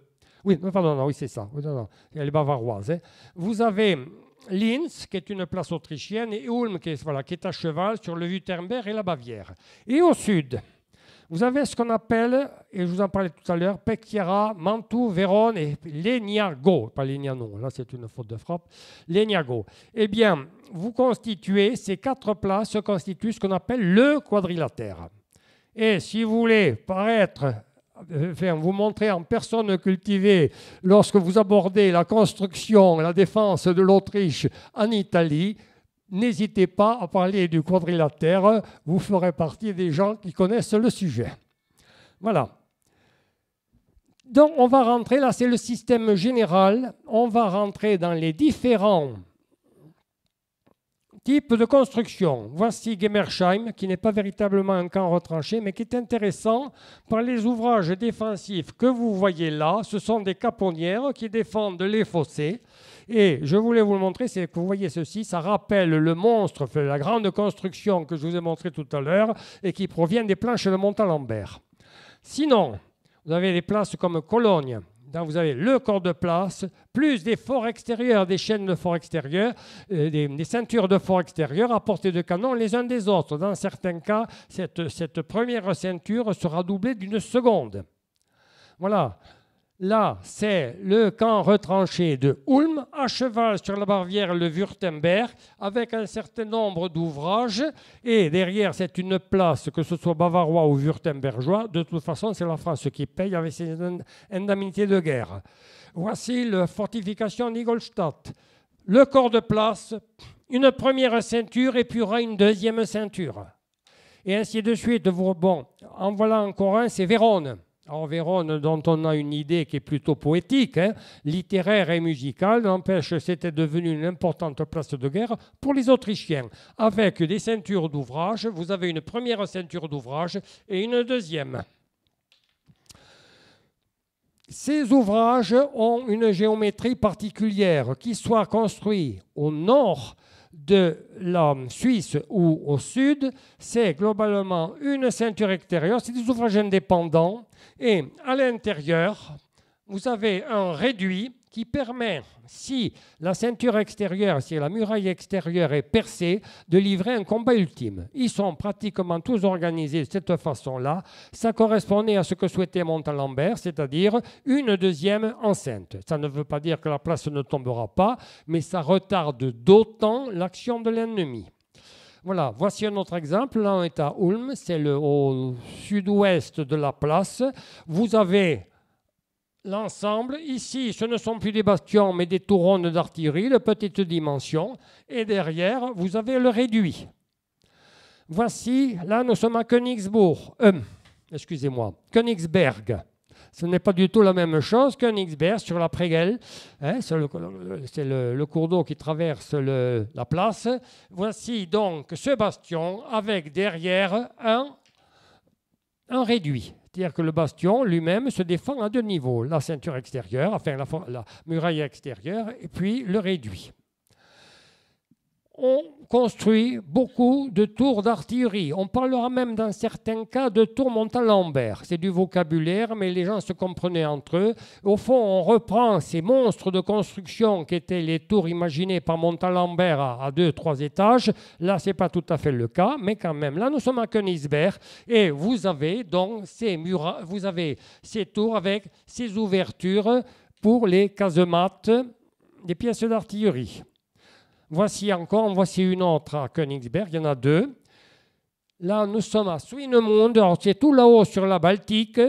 Oui, pardon, non, oui, c'est ça. Elle est bavaroise. Hein. Vous avez Linz, qui est une place autrichienne, et Ulm, qui est à cheval sur le Württemberg et la Bavière. Et au sud, vous avez ce qu'on appelle, et je vous en parlais tout à l'heure, Peschiera, Mantoue, Vérone et Legnago. Pas Legnano, là c'est une faute de frappe. Legnago. Eh bien, vous constituez, ces 4 places constituent ce qu'on appelle le quadrilatère. Et si vous voulez paraître... vous montrer en personne cultivée lorsque vous abordez la construction, la défense de l'Autriche en Italie, n'hésitez pas à parler du quadrilatère, vous ferez partie des gens qui connaissent le sujet. Voilà. Donc on va rentrer, là c'est le système général, on va rentrer dans les différents type de construction. Voici Gemersheim, qui n'est pas véritablement un camp retranché, mais qui est intéressant par les ouvrages défensifs que vous voyez là. Ce sont des caponnières qui défendent les fossés. Et je voulais vous le montrer, c'est que vous voyez ceci, ça rappelle le monstre, la grande construction que je vous ai montré tout à l'heure et qui provient des planches de Montalembert. Sinon, vous avez des places comme Cologne. Donc vous avez le corps de place, plus des forts extérieurs, des chaînes de forts extérieurs, des ceintures de forts extérieurs à portée de canon les uns des autres. Dans certains cas, cette première ceinture sera doublée d'une seconde. Voilà. Là, c'est le camp retranché de Ulm, à cheval sur la Bavière, le Württemberg, avec un certain nombre d'ouvrages. Et derrière, c'est une place, que ce soit bavarois ou württembergeois. De toute façon, c'est la France qui paye avec ses indemnités de guerre. Voici la fortification d'Ingolstadt. Le corps de place, une première ceinture et puis il y aura une deuxième ceinture. Et ainsi de suite. Bon, en voilà encore un, c'est Vérone. Alors Vérone, dont on a une idée qui est plutôt poétique, hein, littéraire et musicale, n'empêche, c'était devenu une importante place de guerre pour les Autrichiens. Avec des ceintures d'ouvrage, vous avez une première ceinture d'ouvrage et une deuxième. Ces ouvrages ont une géométrie particulière, qu'ils soient construits au nord de la Suisse ou au sud, c'est globalement une ceinture extérieure, c'est des ouvrages indépendants, et à l'intérieur, vous avez un réduit qui permet, si la ceinture extérieure, si la muraille extérieure est percée, de livrer un combat ultime. Ils sont pratiquement tous organisés de cette façon-là. Ça correspondait à ce que souhaitait Montalembert, c'est-à-dire une deuxième enceinte. Ça ne veut pas dire que la place ne tombera pas, mais ça retarde d'autant l'action de l'ennemi. Voilà, voici un autre exemple. Là, on est à Ulm, c'est au sud-ouest de la place. Vous avez l'ensemble. Ici, ce ne sont plus des bastions, mais des tourelles d'artillerie de petite dimension. Et derrière, vous avez le réduit. Voici, là, nous sommes à Königsberg. Ce n'est pas du tout la même chose. Königsberg, sur la Pregel, hein, c'est le cours d'eau qui traverse la place. Voici donc ce bastion avec derrière un réduit. C'est-à-dire que le bastion lui-même se défend à deux niveaux. La ceinture extérieure, enfin la muraille extérieure, et puis le réduit. On construit beaucoup de tours d'artillerie. On parlera même dans certains cas de tours Montalembert. C'est du vocabulaire, mais les gens se comprenaient entre eux. Au fond, on reprend ces monstres de construction qui étaient les tours imaginées par Montalembert à 2-3 étages. Là, ce n'est pas tout à fait le cas, mais quand même. Là, nous sommes à Königsberg et vous avez donc ces tours avec ces ouvertures pour les casemates des pièces d'artillerie. Voici une autre à Königsberg, il y en a deux. Là, nous sommes à Swinemund, c'est tout là-haut sur la Baltique.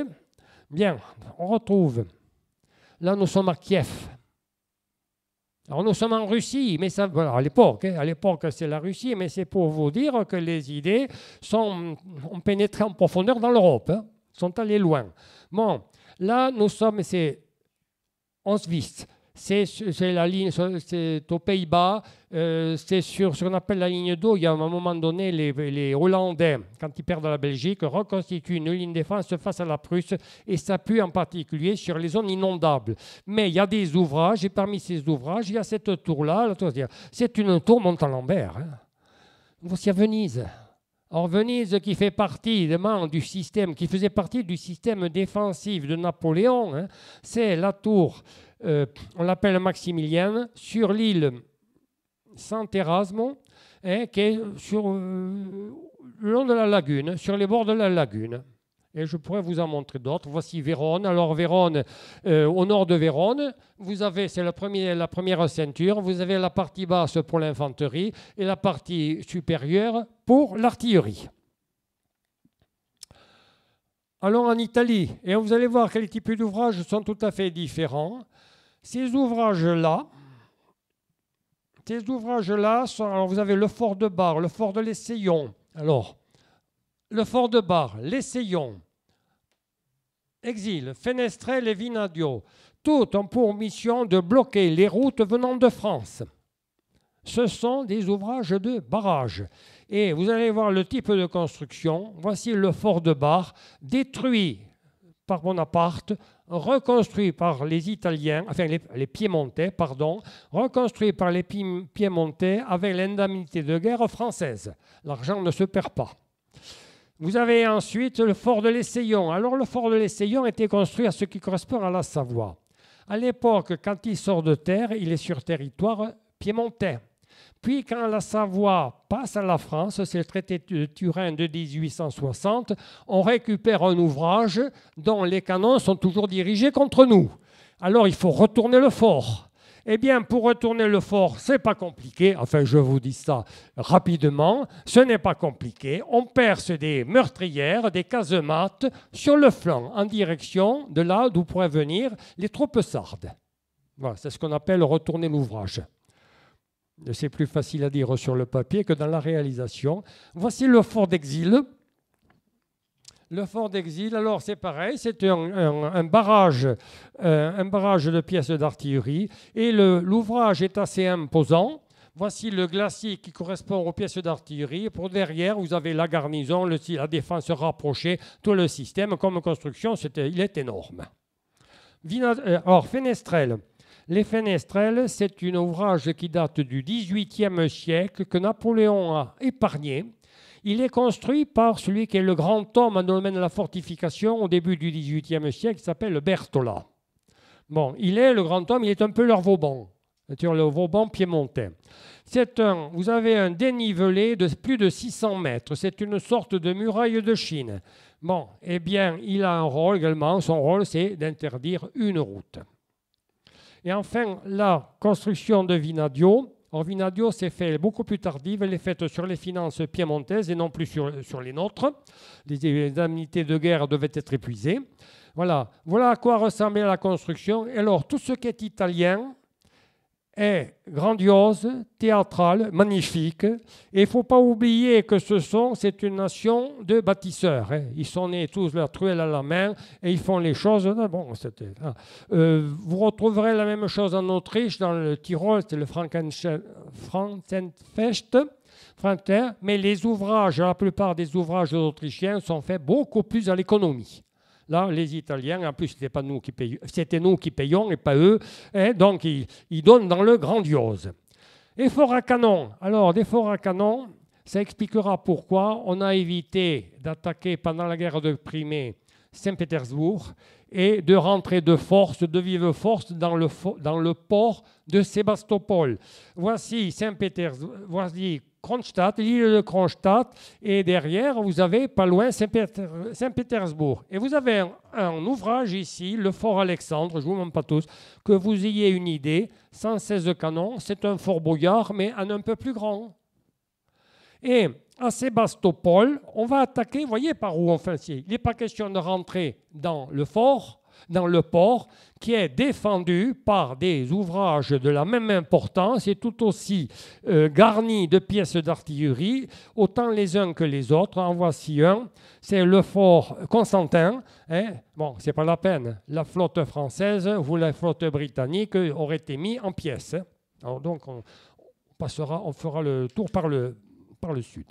Bien, on retrouve. Là, nous sommes à Kiev. Alors, nous sommes en Russie, mais ça, voilà, à l'époque, c'est la Russie, mais c'est pour vous dire que les idées ont pénétré en profondeur dans l'Europe, hein, sont allées loin. Bon, là, nous sommes, c'est en Suisse. C'est la ligne, c'est aux Pays-Bas, c'est sur ce qu'on appelle la ligne d'eau. Il y a à un moment donné, les Hollandais, quand ils perdent la Belgique, reconstituent une ligne de défense face à la Prusse et s'appuient en particulier sur les zones inondables. Mais il y a des ouvrages, et parmi ces ouvrages, il y a cette tour-là. C'est une tour Montalembert. Hein. Voici à Venise. Or, Venise, qui fait partie du système, qui faisait partie du système défensif de Napoléon, hein, c'est la tour. On l'appelle Maximilien, sur l'île Sant'Erasmo, hein, qui est le long de la lagune, sur les bords de la lagune. Et je pourrais vous en montrer d'autres. Voici Vérone. Alors Vérone, au nord de Vérone, c'est la première ceinture. Vous avez la partie basse pour l'infanterie et la partie supérieure pour l'artillerie. Allons en Italie, et vous allez voir que les types d'ouvrages sont tout à fait différents. Ces ouvrages-là, alors vous avez le fort de Bar, le fort de l'Essaillon. Alors, le fort de Bar, l'Essaillon, Exil, Fenestrelle et Vinadio, toutes ont pour mission de bloquer les routes venant de France. Ce sont des ouvrages de barrage. Et vous allez voir le type de construction. Voici le fort de Bar, détruit par Bonaparte, reconstruit par les Italiens, enfin les Piémontais, pardon, reconstruit par les Piémontais avec l'indemnité de guerre française. L'argent ne se perd pas. Vous avez ensuite le fort de l'Essaillon. Alors le fort de l'Essaillon était construit à ce qui correspond à la Savoie. À l'époque, quand il sort de terre, il est sur territoire piémontais. Puis quand la Savoie passe à la France, c'est le traité de Turin de 1860, on récupère un ouvrage dont les canons sont toujours dirigés contre nous. Alors il faut retourner le fort. Eh bien, pour retourner le fort, ce n'est pas compliqué. Enfin, je vous dis ça rapidement. Ce n'est pas compliqué. On perce des meurtrières, des casemates sur le flanc, en direction de là d'où pourraient venir les troupes sardes. Voilà, c'est ce qu'on appelle retourner l'ouvrage. C'est plus facile à dire sur le papier que dans la réalisation. Voici le fort d'Exil. Le fort d'Exil, alors c'est pareil, c'est un barrage de pièces d'artillerie et l'ouvrage est assez imposant. Voici le glacis qui correspond aux pièces d'artillerie. Pour derrière, vous avez la garnison, la défense rapprochée, tout le système. Comme construction, il est énorme. Alors, Fenestrelles. Les Fenestrelles, c'est un ouvrage qui date du XVIIIe siècle que Napoléon a épargné. Il est construit par celui qui est le grand homme dans le domaine de la fortification au début du XVIIIe siècle, qui s'appelle Bertholat. Bon, il est le grand homme, il est un peu leur Vauban, c'est-à-dire le Vauban piémontais. Vous avez un dénivelé de plus de 600 mètres, c'est une sorte de muraille de Chine. Bon, eh bien, il a un rôle également, son rôle c'est d'interdire une route. Et enfin, la construction de Vinadio. Or, Vinadio s'est fait beaucoup plus tardive, elle est faite sur les finances piémontaises et non plus sur les nôtres. Les indemnités de guerre devaient être épuisées. Voilà à quoi ressemblait la construction. Et alors, tout ce qui est italien est grandiose, théâtral, magnifique. Et il ne faut pas oublier que c'est une nation de bâtisseurs. Ils sont nés tous leur truelle à la main et ils font les choses. Bon, vous retrouverez la même chose en Autriche, dans le Tyrol, c'est le Frankenfest, mais les ouvrages, la plupart des ouvrages autrichiens sont faits beaucoup plus à l'économie. Là, les Italiens, en plus, c'était nous qui payons et pas eux. Et donc, ils donnent dans le grandiose. Et forts à canon. Alors, des forts à canon, ça expliquera pourquoi on a évité d'attaquer pendant la guerre de Crimée Saint-Pétersbourg et de rentrer de vive force dans le port de Sébastopol. Voici Saint-Pétersbourg, voici Kronstadt, l'île de Kronstadt, et derrière, vous avez pas loin Saint-Pétersbourg. Et vous avez un ouvrage ici, le fort Alexandre, je ne vous montre pas tous, que vous ayez une idée, 116 canons, c'est un fort brouillard, mais un peu plus grand. Et à Sébastopol, on va attaquer, vous voyez par où on fait. Il n'est pas question de rentrer dans le fort, dans le port, qui est défendu par des ouvrages de la même importance et tout aussi garnis de pièces d'artillerie, autant les uns que les autres. En voici un, c'est le fort Constantin. Bon, c'est pas la peine. La flotte française ou la flotte britannique aurait été mis en pièces. Alors donc, on fera le tour par le sud.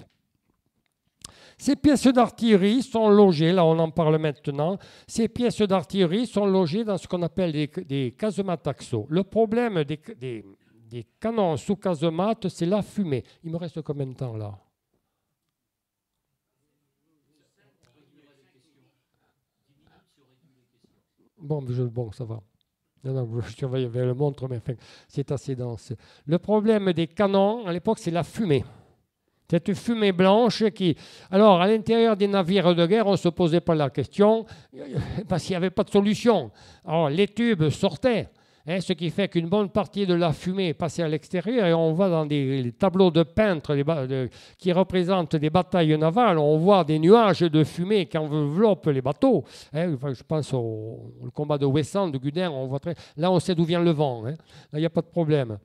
Ces pièces d'artillerie sont logées, là on en parle maintenant, ces pièces d'artillerie sont logées dans ce qu'on appelle des casemates axiaux. Le problème des canons sous casemate, c'est la fumée. Il me reste combien de temps là? Bon, ça va. Non, je surveille le montre, mais enfin, c'est assez dense. Le problème des canons, à l'époque, c'est la fumée. Cette fumée blanche qui... Alors, à l'intérieur des navires de guerre, on ne se posait pas la question parce qu'il n'y avait pas de solution. Alors, les tubes sortaient, ce qui fait qu'une bonne partie de la fumée passait à l'extérieur et on voit dans des tableaux de peintres qui représentent des batailles navales, on voit des nuages de fumée qui enveloppent les bateaux. Je pense au combat de Ouessant, de Gudin, là on sait d'où vient le vent. Là, il n'y a pas de problème.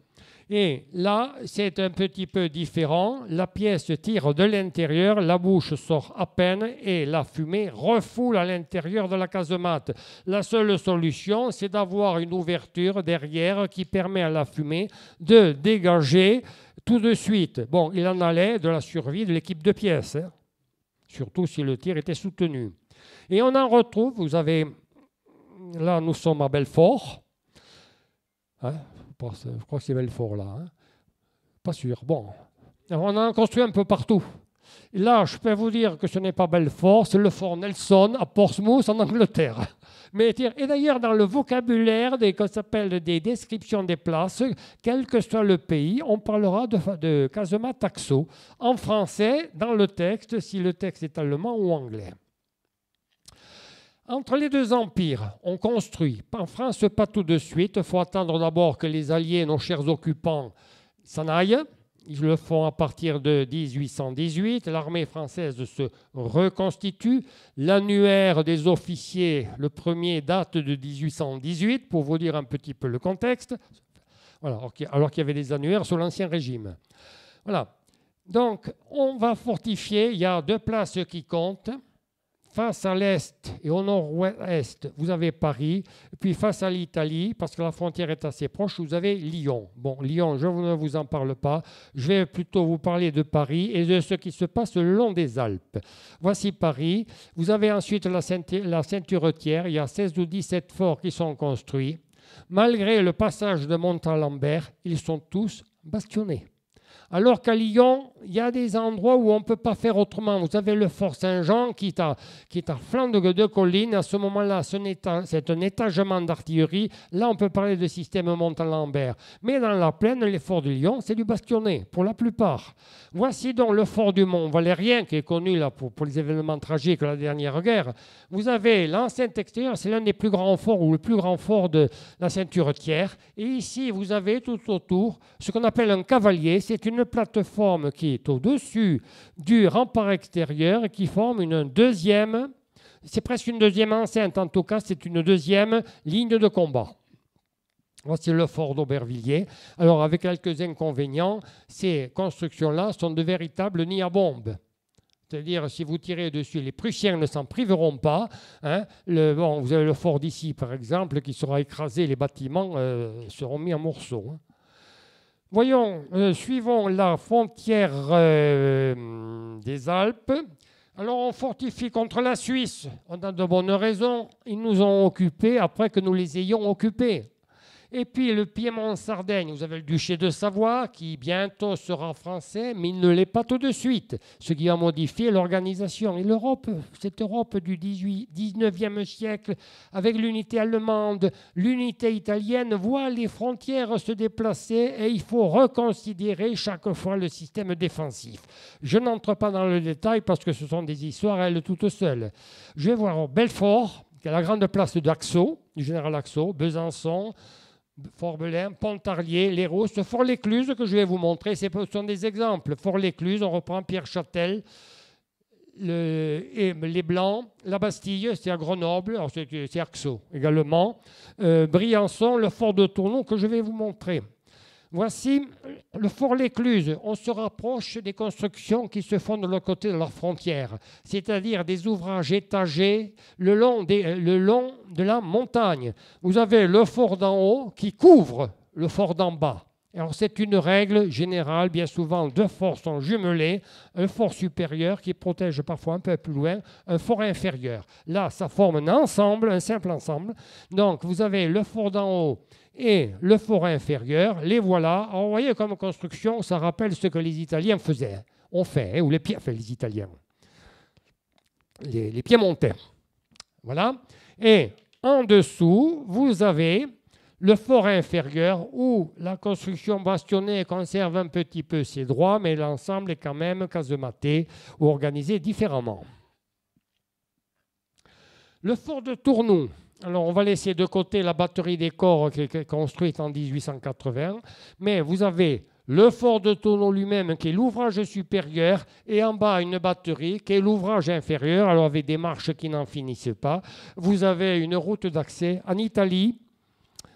Et là, c'est un petit peu différent. La pièce tire de l'intérieur, la bouche sort à peine et la fumée refoule à l'intérieur de la casemate. La seule solution, c'est d'avoir une ouverture derrière qui permet à la fumée de dégager tout de suite. Bon, il en allait de la survie de l'équipe de pièces, surtout si le tir était soutenu. Et on en retrouve, là nous sommes à Belfort. Je crois que c'est Belfort, là. Pas sûr. Bon. On en a construit un peu partout. Et là, je peux vous dire que ce n'est pas Belfort, c'est le fort Nelson à Portsmouth, en Angleterre. Et d'ailleurs, dans le vocabulaire qu'on s'appelle des descriptions des places, quel que soit le pays, on parlera de casemate axiaux. En français, dans le texte, si le texte est allemand ou anglais. Entre les deux empires, on construit. En France, pas tout de suite. Il faut attendre d'abord que les Alliés, nos chers occupants, s'en aillent. Ils le font à partir de 1818. L'armée française se reconstitue. L'annuaire des officiers, le premier, date de 1818, pour vous dire un petit peu le contexte. Voilà, alors qu'il y avait des annuaires sous l'Ancien Régime. Voilà. Donc, on va fortifier. Il y a deux places qui comptent. face à l'est et au nord-ouest, vous avez Paris. Et puis face à l'Italie, parce que la frontière est assez proche, vous avez Lyon. Bon, Lyon, je ne vous en parle pas. Je vais plutôt vous parler de Paris et de ce qui se passe le long des Alpes. Voici Paris. Vous avez ensuite la ceinturetière. Il y a 16 ou 17 forts qui sont construits. Malgré le passage de Montalembert, ils sont tous bastionnés. Alors qu'à Lyon, il y a des endroits où on ne peut pas faire autrement. Vous avez le fort Saint-Jean qui est à flanc de colline. À ce moment-là, c'est un étagement d'artillerie. Là, on peut parler de système Montalembert. Mais dans la plaine, les forts de Lyon, c'est du bastionné, pour la plupart. Voici donc le fort du Mont-Valérien, qui est connu là, pour les événements tragiques de la dernière guerre. Vous avez l'enceinte extérieure, c'est l'un des plus grands forts, ou le plus grand fort de la ceinturetière. Et ici, vous avez tout autour ce qu'on appelle un cavalier. C'est une plateforme qui est au-dessus du rempart extérieur et qui forme une deuxième, c'est presque une deuxième enceinte, en tout cas, c'est une deuxième ligne de combat. Voici le fort d'Aubervilliers. Alors, avec quelques inconvénients, ces constructions-là sont de véritables nids à bombes. C'est-à-dire, si vous tirez dessus, les Prussiens ne s'en priveront pas. Hein. Vous avez le fort d'ici, par exemple, qui sera écrasé, les bâtiments seront mis en morceaux. Hein. Voyons, suivons la frontière des Alpes. Alors, on fortifie contre la Suisse. On a de bonnes raisons. Ils nous ont occupés après que nous les ayons occupés. Et puis le Piémont-Sardaigne, vous avez le duché de Savoie qui bientôt sera français, mais il ne l'est pas tout de suite, ce qui a modifié l'organisation. Et l'Europe, cette Europe du 19e siècle, avec l'unité allemande, l'unité italienne, voit les frontières se déplacer et il faut reconsidérer chaque fois le système défensif. Je n'entre pas dans le détail parce que ce sont des histoires, elles toutes seules. Je vais voir Belfort, qui est la grande place d'Axo, du général Axo, Besançon, Fort-Belin, Pontarlier, Léros, Fort-l'Écluse que je vais vous montrer, ce sont des exemples. Fort-l'Écluse, on reprend Pierre-Châtel, les Blancs, la Bastille, c'est à Grenoble, c'est Axo également, Briançon, le fort de Tournon que je vais vous montrer. Voici le fort-l'Écluse. On se rapproche des constructions qui se font de l'autre côté de la frontière, c'est-à-dire des ouvrages étagés le long de la montagne. Vous avez le fort d'en haut qui couvre le fort d'en bas. Alors c'est une règle générale, bien souvent deux forts sont jumelés, un fort supérieur qui protège parfois un peu plus loin, un fort inférieur. Là, ça forme un ensemble, un simple ensemble. Donc vous avez le fort d'en haut et le fort inférieur, les voilà. Alors, vous voyez comme construction, ça rappelle ce que les Italiens faisaient, ont fait, ou les Italiens, les Piémontais. Voilà. Et en dessous, vous avez le fort inférieur où la construction bastonnée conserve un petit peu ses droits, mais l'ensemble est quand même casematé ou organisé différemment. Le fort de Tournon. Alors, on va laisser de côté la batterie des corps qui est construite en 1880, mais vous avez le fort de Tournon lui-même qui est l'ouvrage supérieur et en bas une batterie qui est l'ouvrage inférieur, alors avec des marches qui n'en finissent pas. Vous avez une route d'accès en Italie.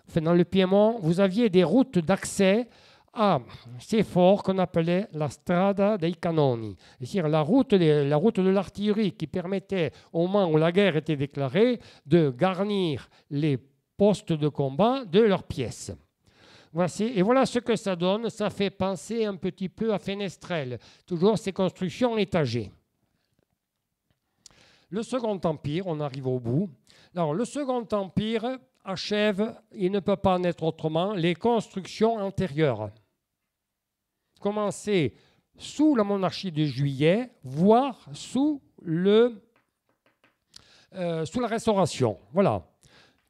Enfin, dans le Piémont, vous aviez des routes d'accès à ces forts qu'on appelait la Strada dei Canoni, c'est-à-dire la route de l'artillerie qui permettait, au moment où la guerre était déclarée, de garnir les postes de combat de leurs pièces. Voici, et voilà ce que ça donne. Ça fait penser un petit peu à Fenestrelle, toujours ces constructions étagées. Le Second Empire, on arrive au bout. Alors, le Second Empire achève, il ne peut pas en être autrement, les constructions antérieures. Commencé sous la monarchie de Juillet, voire sous la Restauration. Voilà.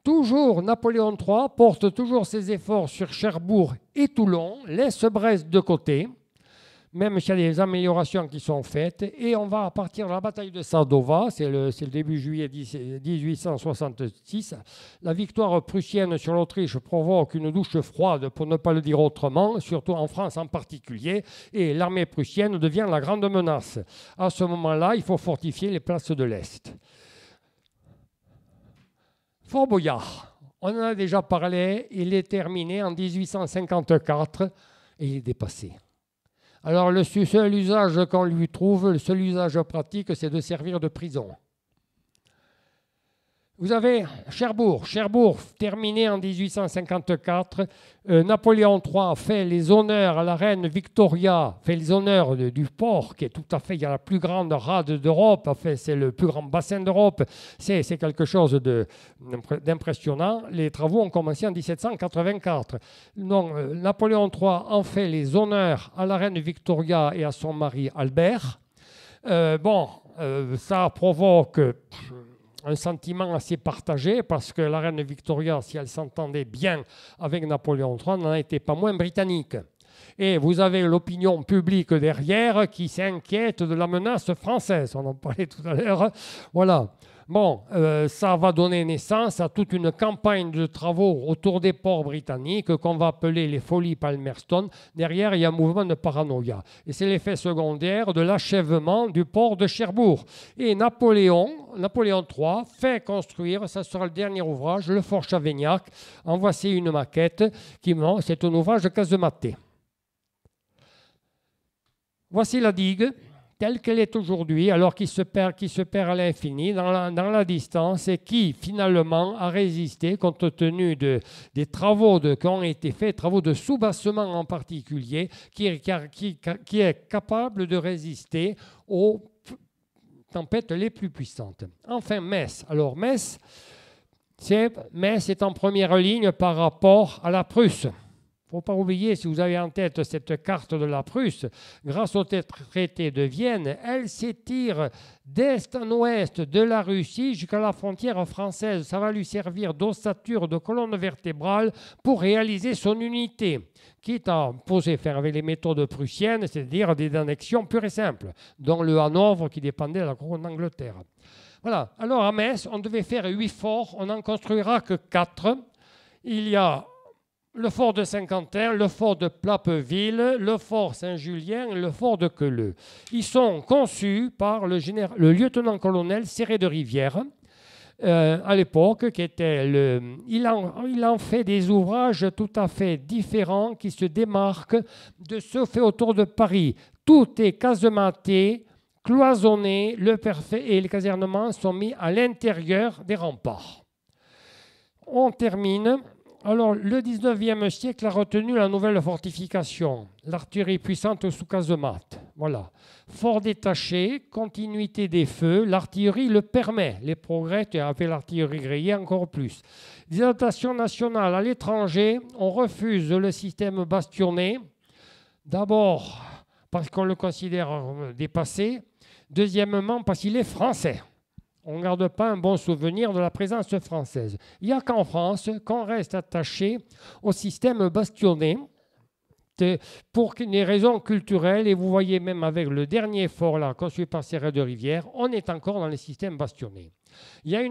Toujours Napoléon III porte toujours ses efforts sur Cherbourg et Toulon, laisse Brest de côté, même s'il y a des améliorations qui sont faites. Et on va partir de la bataille de Sadova, c'est le début juillet 1866. La victoire prussienne sur l'Autriche provoque une douche froide, pour ne pas le dire autrement, surtout en France en particulier, et l'armée prussienne devient la grande menace. À ce moment-là, il faut fortifier les places de l'Est. Fort Boyard, on en a déjà parlé, il est terminé en 1854 et il est dépassé. Alors le seul usage qu'on lui trouve, le seul usage pratique, c'est de servir de prison. Vous avez Cherbourg. Cherbourg, terminé en 1854. Napoléon III fait les honneurs à la reine Victoria, fait les honneurs du port, qui est tout à fait, il y a la plus grande rade d'Europe, enfin, c'est le plus grand bassin d'Europe. C'est quelque chose d'impressionnant. Les travaux ont commencé en 1784. Donc, Napoléon III en fait les honneurs à la reine Victoria et à son mari Albert. Ça provoque un sentiment assez partagé parce que la reine Victoria, si elle s'entendait bien avec Napoléon III, n'en était pas moins britannique. Et vous avez l'opinion publique derrière qui s'inquiète de la menace française. On en parlait tout à l'heure. Voilà. Bon, ça va donner naissance à toute une campagne de travaux autour des ports britanniques qu'on va appeler les folies Palmerston. Derrière, il y a un mouvement de paranoïa. Et c'est l'effet secondaire de l'achèvement du port de Cherbourg. Et Napoléon III fait construire, ça sera le dernier ouvrage, le fort Chavignac. En voici une maquette. C'est un ouvrage de casematé. Voici la digue telle qu'elle est aujourd'hui, alors qu'il se perd à l'infini dans la distance et qui finalement a résisté compte tenu des travaux qui ont été faits, travaux de soubassement en particulier, qui est capable de résister aux tempêtes les plus puissantes. Enfin, Metz. Alors Metz est en première ligne par rapport à la Prusse. Il ne faut pas oublier, si vous avez en tête cette carte de la Prusse, grâce au traité de Vienne, elle s'étire d'est en ouest de la Russie jusqu'à la frontière française. Ça va lui servir d'ossature, de colonne vertébrale pour réaliser son unité, quitte à faire avec les méthodes prussiennes, c'est-à-dire des annexions pures et simples, dont le Hanovre qui dépendait de la couronne d'Angleterre. Voilà. Alors à Metz, on devait faire 8 forts, on n'en construira que 4. Il y a le fort de Saint-Quentin, le fort de Plappeville, le fort Saint-Julien et le fort de Queuleux. Ils sont conçus par le lieutenant-colonel Serré de Rivière, à l'époque, il en fait des ouvrages tout à fait différents qui se démarquent de ceux faits autour de Paris. Tout est casematé, cloisonné, le parfait et les casernements sont mis à l'intérieur des remparts. On termine. Alors, le 19e siècle a retenu la nouvelle fortification, l'artillerie puissante sous casemate. Voilà. Fort détaché, continuité des feux, l'artillerie le permet. Les progrès avec l'artillerie grillée encore plus. Dilatation nationale à l'étranger, on refuse le système bastionné. D'abord, parce qu'on le considère dépassé. Deuxièmement, parce qu'il est français. On ne garde pas un bon souvenir de la présence française. Il n'y a qu'en France qu'on reste attaché au système bastionné pour des raisons culturelles. Et vous voyez même avec le dernier fort là, construit par Serré de Rivière, on est encore dans le système bastionné. Il y a une